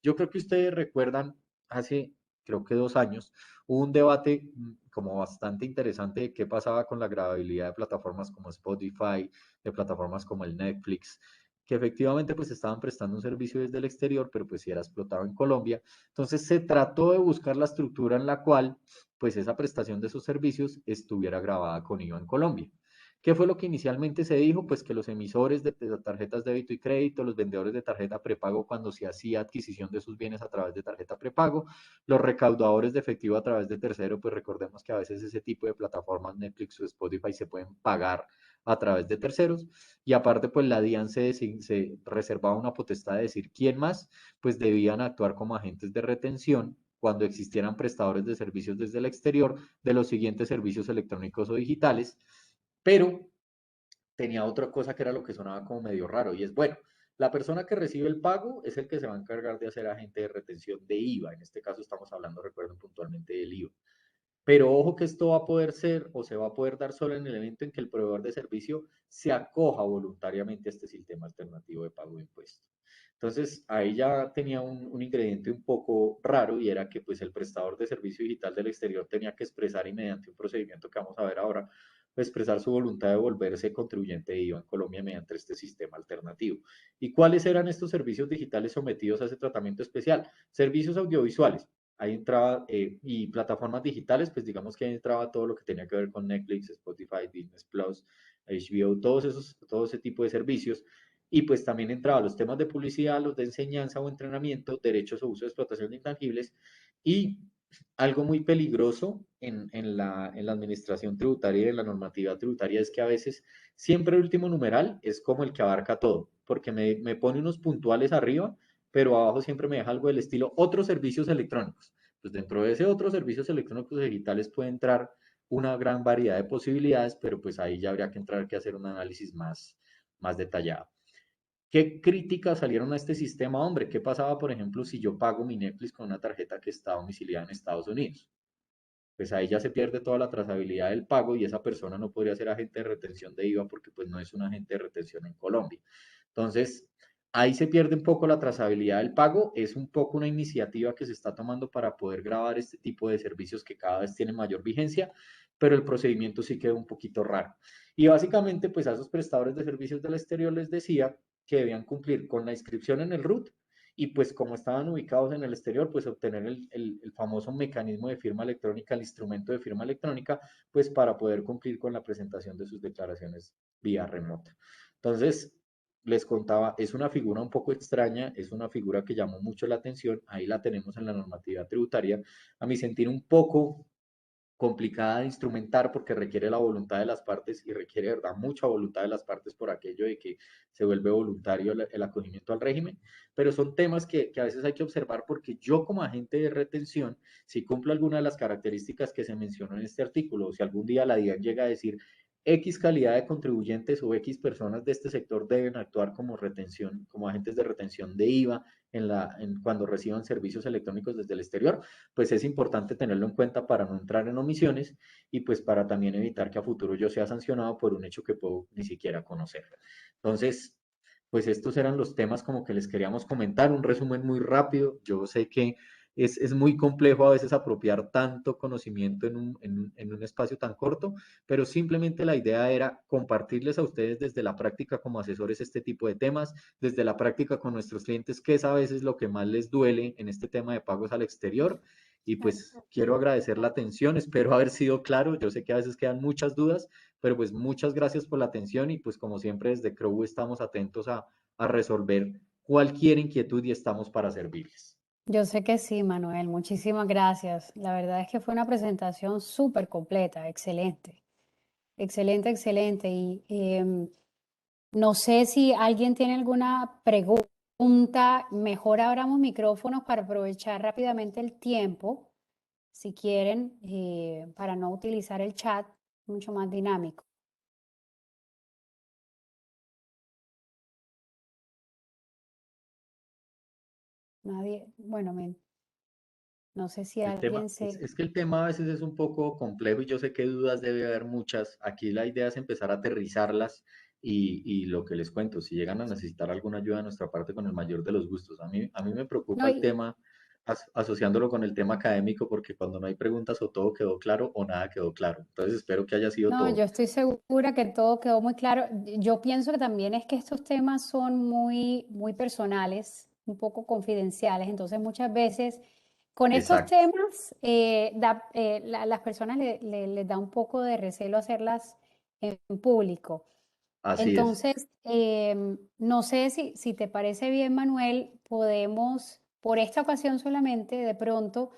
Yo creo que ustedes recuerdan, hace creo que 2 años, hubo un debate como bastante interesante de qué pasaba con la gravabilidad de plataformas como Spotify, de plataformas como el Netflix, que efectivamente pues estaban prestando un servicio desde el exterior, pero pues si era explotado en Colombia. Entonces se trató de buscar la estructura en la cual pues esa prestación de esos servicios estuviera grabada con IVA en Colombia. ¿Qué fue lo que inicialmente se dijo? Pues que los emisores de tarjetas de débito y crédito, los vendedores de tarjeta prepago cuando se hacía adquisición de sus bienes a través de tarjeta prepago, los recaudadores de efectivo a través de tercero, pues recordemos que a veces ese tipo de plataformas, Netflix o Spotify, se pueden pagar a través de terceros, y aparte pues la DIAN se reservaba una potestad de decir quién más, pues debían actuar como agentes de retención cuando existieran prestadores de servicios desde el exterior de los siguientes servicios electrónicos o digitales, pero tenía otra cosa que era lo que sonaba como medio raro, y es, bueno, la persona que recibe el pago es el que se va a encargar de hacer agente de retención de IVA. En este caso estamos hablando, recuerden puntualmente, del IVA. Pero ojo que esto va a poder ser o se va a poder dar solo en el evento en que el proveedor de servicio se acoja voluntariamente a este sistema alternativo de pago de impuestos. Entonces, ahí ya tenía un ingrediente un poco raro, y era que pues el prestador de servicio digital del exterior tenía que expresar, y mediante un procedimiento que vamos a ver ahora, expresar su voluntad de volverse contribuyente de IVA en Colombia mediante este sistema alternativo. ¿Y cuáles eran estos servicios digitales sometidos a ese tratamiento especial? Servicios audiovisuales. Ahí entraba, y plataformas digitales, pues digamos que ahí entraba todo lo que tenía que ver con Netflix, Spotify, Disney Plus, HBO, todo ese tipo de servicios. Y pues también entraba los temas de publicidad, los de enseñanza o entrenamiento, derechos o uso de explotación de intangibles, y algo muy peligroso en la administración tributaria y en la normativa tributaria es que a veces siempre el último numeral es como el que abarca todo, porque me pone unos puntuales arriba, pero abajo siempre me deja algo del estilo otros servicios electrónicos. Pues dentro de ese otros servicios electrónicos digitales puede entrar una gran variedad de posibilidades, pero pues ahí ya habría que entrar que hacer un análisis más detallado. ¿Qué críticas salieron a este sistema? Hombre, ¿qué pasaba, por ejemplo, si yo pago mi Netflix con una tarjeta que está domiciliada en Estados Unidos? Pues ahí ya se pierde toda la trazabilidad del pago, y esa persona no podría ser agente de retención de IVA porque pues no es un agente de retención en Colombia. Entonces, ahí se pierde un poco la trazabilidad del pago. Es un poco una iniciativa que se está tomando para poder grabar este tipo de servicios que cada vez tienen mayor vigencia, pero el procedimiento sí queda un poquito raro. Y básicamente, pues a esos prestadores de servicios del exterior les decía que debían cumplir con la inscripción en el RUT, y pues como estaban ubicados en el exterior, pues obtener el famoso mecanismo de firma electrónica, el instrumento de firma electrónica, pues para poder cumplir con la presentación de sus declaraciones vía remota. Entonces, les contaba, es una figura un poco extraña, es una figura que llamó mucho la atención, ahí la tenemos en la normativa tributaria, a mi sentir un poco complicada de instrumentar porque requiere la voluntad de las partes, y requiere, de verdad, mucha voluntad de las partes por aquello de que se vuelve voluntario el acogimiento al régimen, pero son temas que a veces hay que observar, porque yo como agente de retención, si cumplo alguna de las características que se mencionó en este artículo, o si algún día la DIAN llega a decir X calidad de contribuyentes o X personas de este sector deben actuar como retención, como agentes de retención de IVA cuando reciban servicios electrónicos desde el exterior, pues es importante tenerlo en cuenta para no entrar en omisiones, y pues para también evitar que a futuro yo sea sancionado por un hecho que puedo ni siquiera conocer. Entonces, pues estos eran los temas como que les queríamos comentar, un resumen muy rápido. Yo sé que es muy complejo a veces apropiar tanto conocimiento en un espacio tan corto, pero simplemente la idea era compartirles a ustedes desde la práctica como asesores este tipo de temas, desde la práctica con nuestros clientes, que es a veces lo que más les duele en este tema de pagos al exterior, Y pues quiero agradecer la atención, espero haber sido claro. Yo sé que a veces quedan muchas dudas, pero pues muchas gracias por la atención y pues como siempre desde Crow estamos atentos a resolver cualquier inquietud y estamos para servirles. Yo sé que sí, Manuel, muchísimas gracias. La verdad es que fue una presentación súper completa, excelente, excelente, excelente. Y no sé si alguien tiene alguna pregunta, mejor abramos micrófonos para aprovechar rápidamente el tiempo, si quieren, para no utilizar el chat, mucho más dinámico. Nadie, bueno, no sé si El tema, alguien se... es que el tema a veces es un poco complejo y yo sé que dudas debe haber muchas. Aquí la idea es empezar a aterrizarlas y lo que les cuento, si llegan a necesitar alguna ayuda de nuestra parte con el mayor de los gustos. A mí me No, preocupa el tema asociándolo con el tema académico porque cuando no hay preguntas o todo quedó claro o nada quedó claro. Entonces espero que haya sido no, yo todo. estoy segura que todo quedó muy claro. Yo pienso que también es que estos temas son muy, muy personales, un poco confidenciales. Entonces, muchas veces con estos Exacto, temas, las personas les da un poco de recelo hacerlas en público. así es. Entonces, no sé si te parece bien, Manuel, podemos, por esta ocasión solamente, de pronto,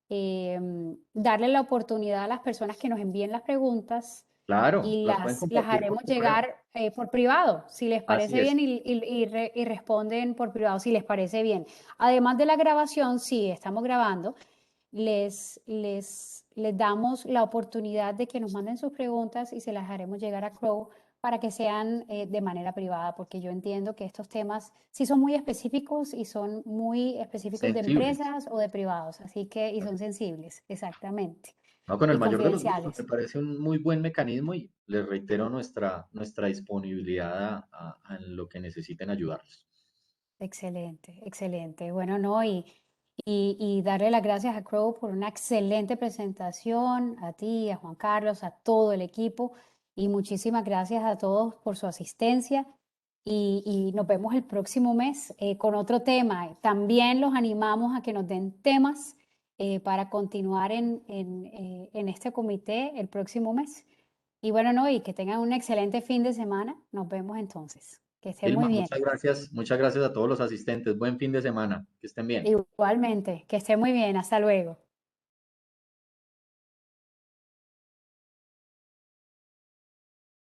darle la oportunidad a las personas que nos envíen las preguntas Claro, y las pueden las compartir por haremos correo. llegar por privado, si les Así parece bien, es. y responden por privado, si les parece bien. Además de la grabación, sí, estamos grabando, les damos la oportunidad de que nos manden sus preguntas y se las haremos llegar a Crow para que sean de manera privada, porque yo entiendo que estos temas sí son muy específicos y son muy específicos de Sensibles. empresas o de privados, así que, y son sensibles, exactamente, No, con el y mayor de los gustos, me confidenciales. parece un muy buen mecanismo y les reitero nuestra disponibilidad en lo que necesiten ayudarlos. Excelente, excelente. Bueno, no, y darle las gracias a Crow por una excelente presentación, a ti, a Juan Carlos, a todo el equipo, y muchísimas gracias a todos por su asistencia. Y nos vemos el próximo mes con otro tema. También los animamos a que nos den temas para continuar en este comité el próximo mes. Y bueno, no, y que tengan un excelente fin de semana. Nos vemos entonces. Que estén muy Vilma, bien. muchas gracias a todos los asistentes. Buen fin de semana. Que estén bien. Igualmente, que esté muy bien, hasta luego.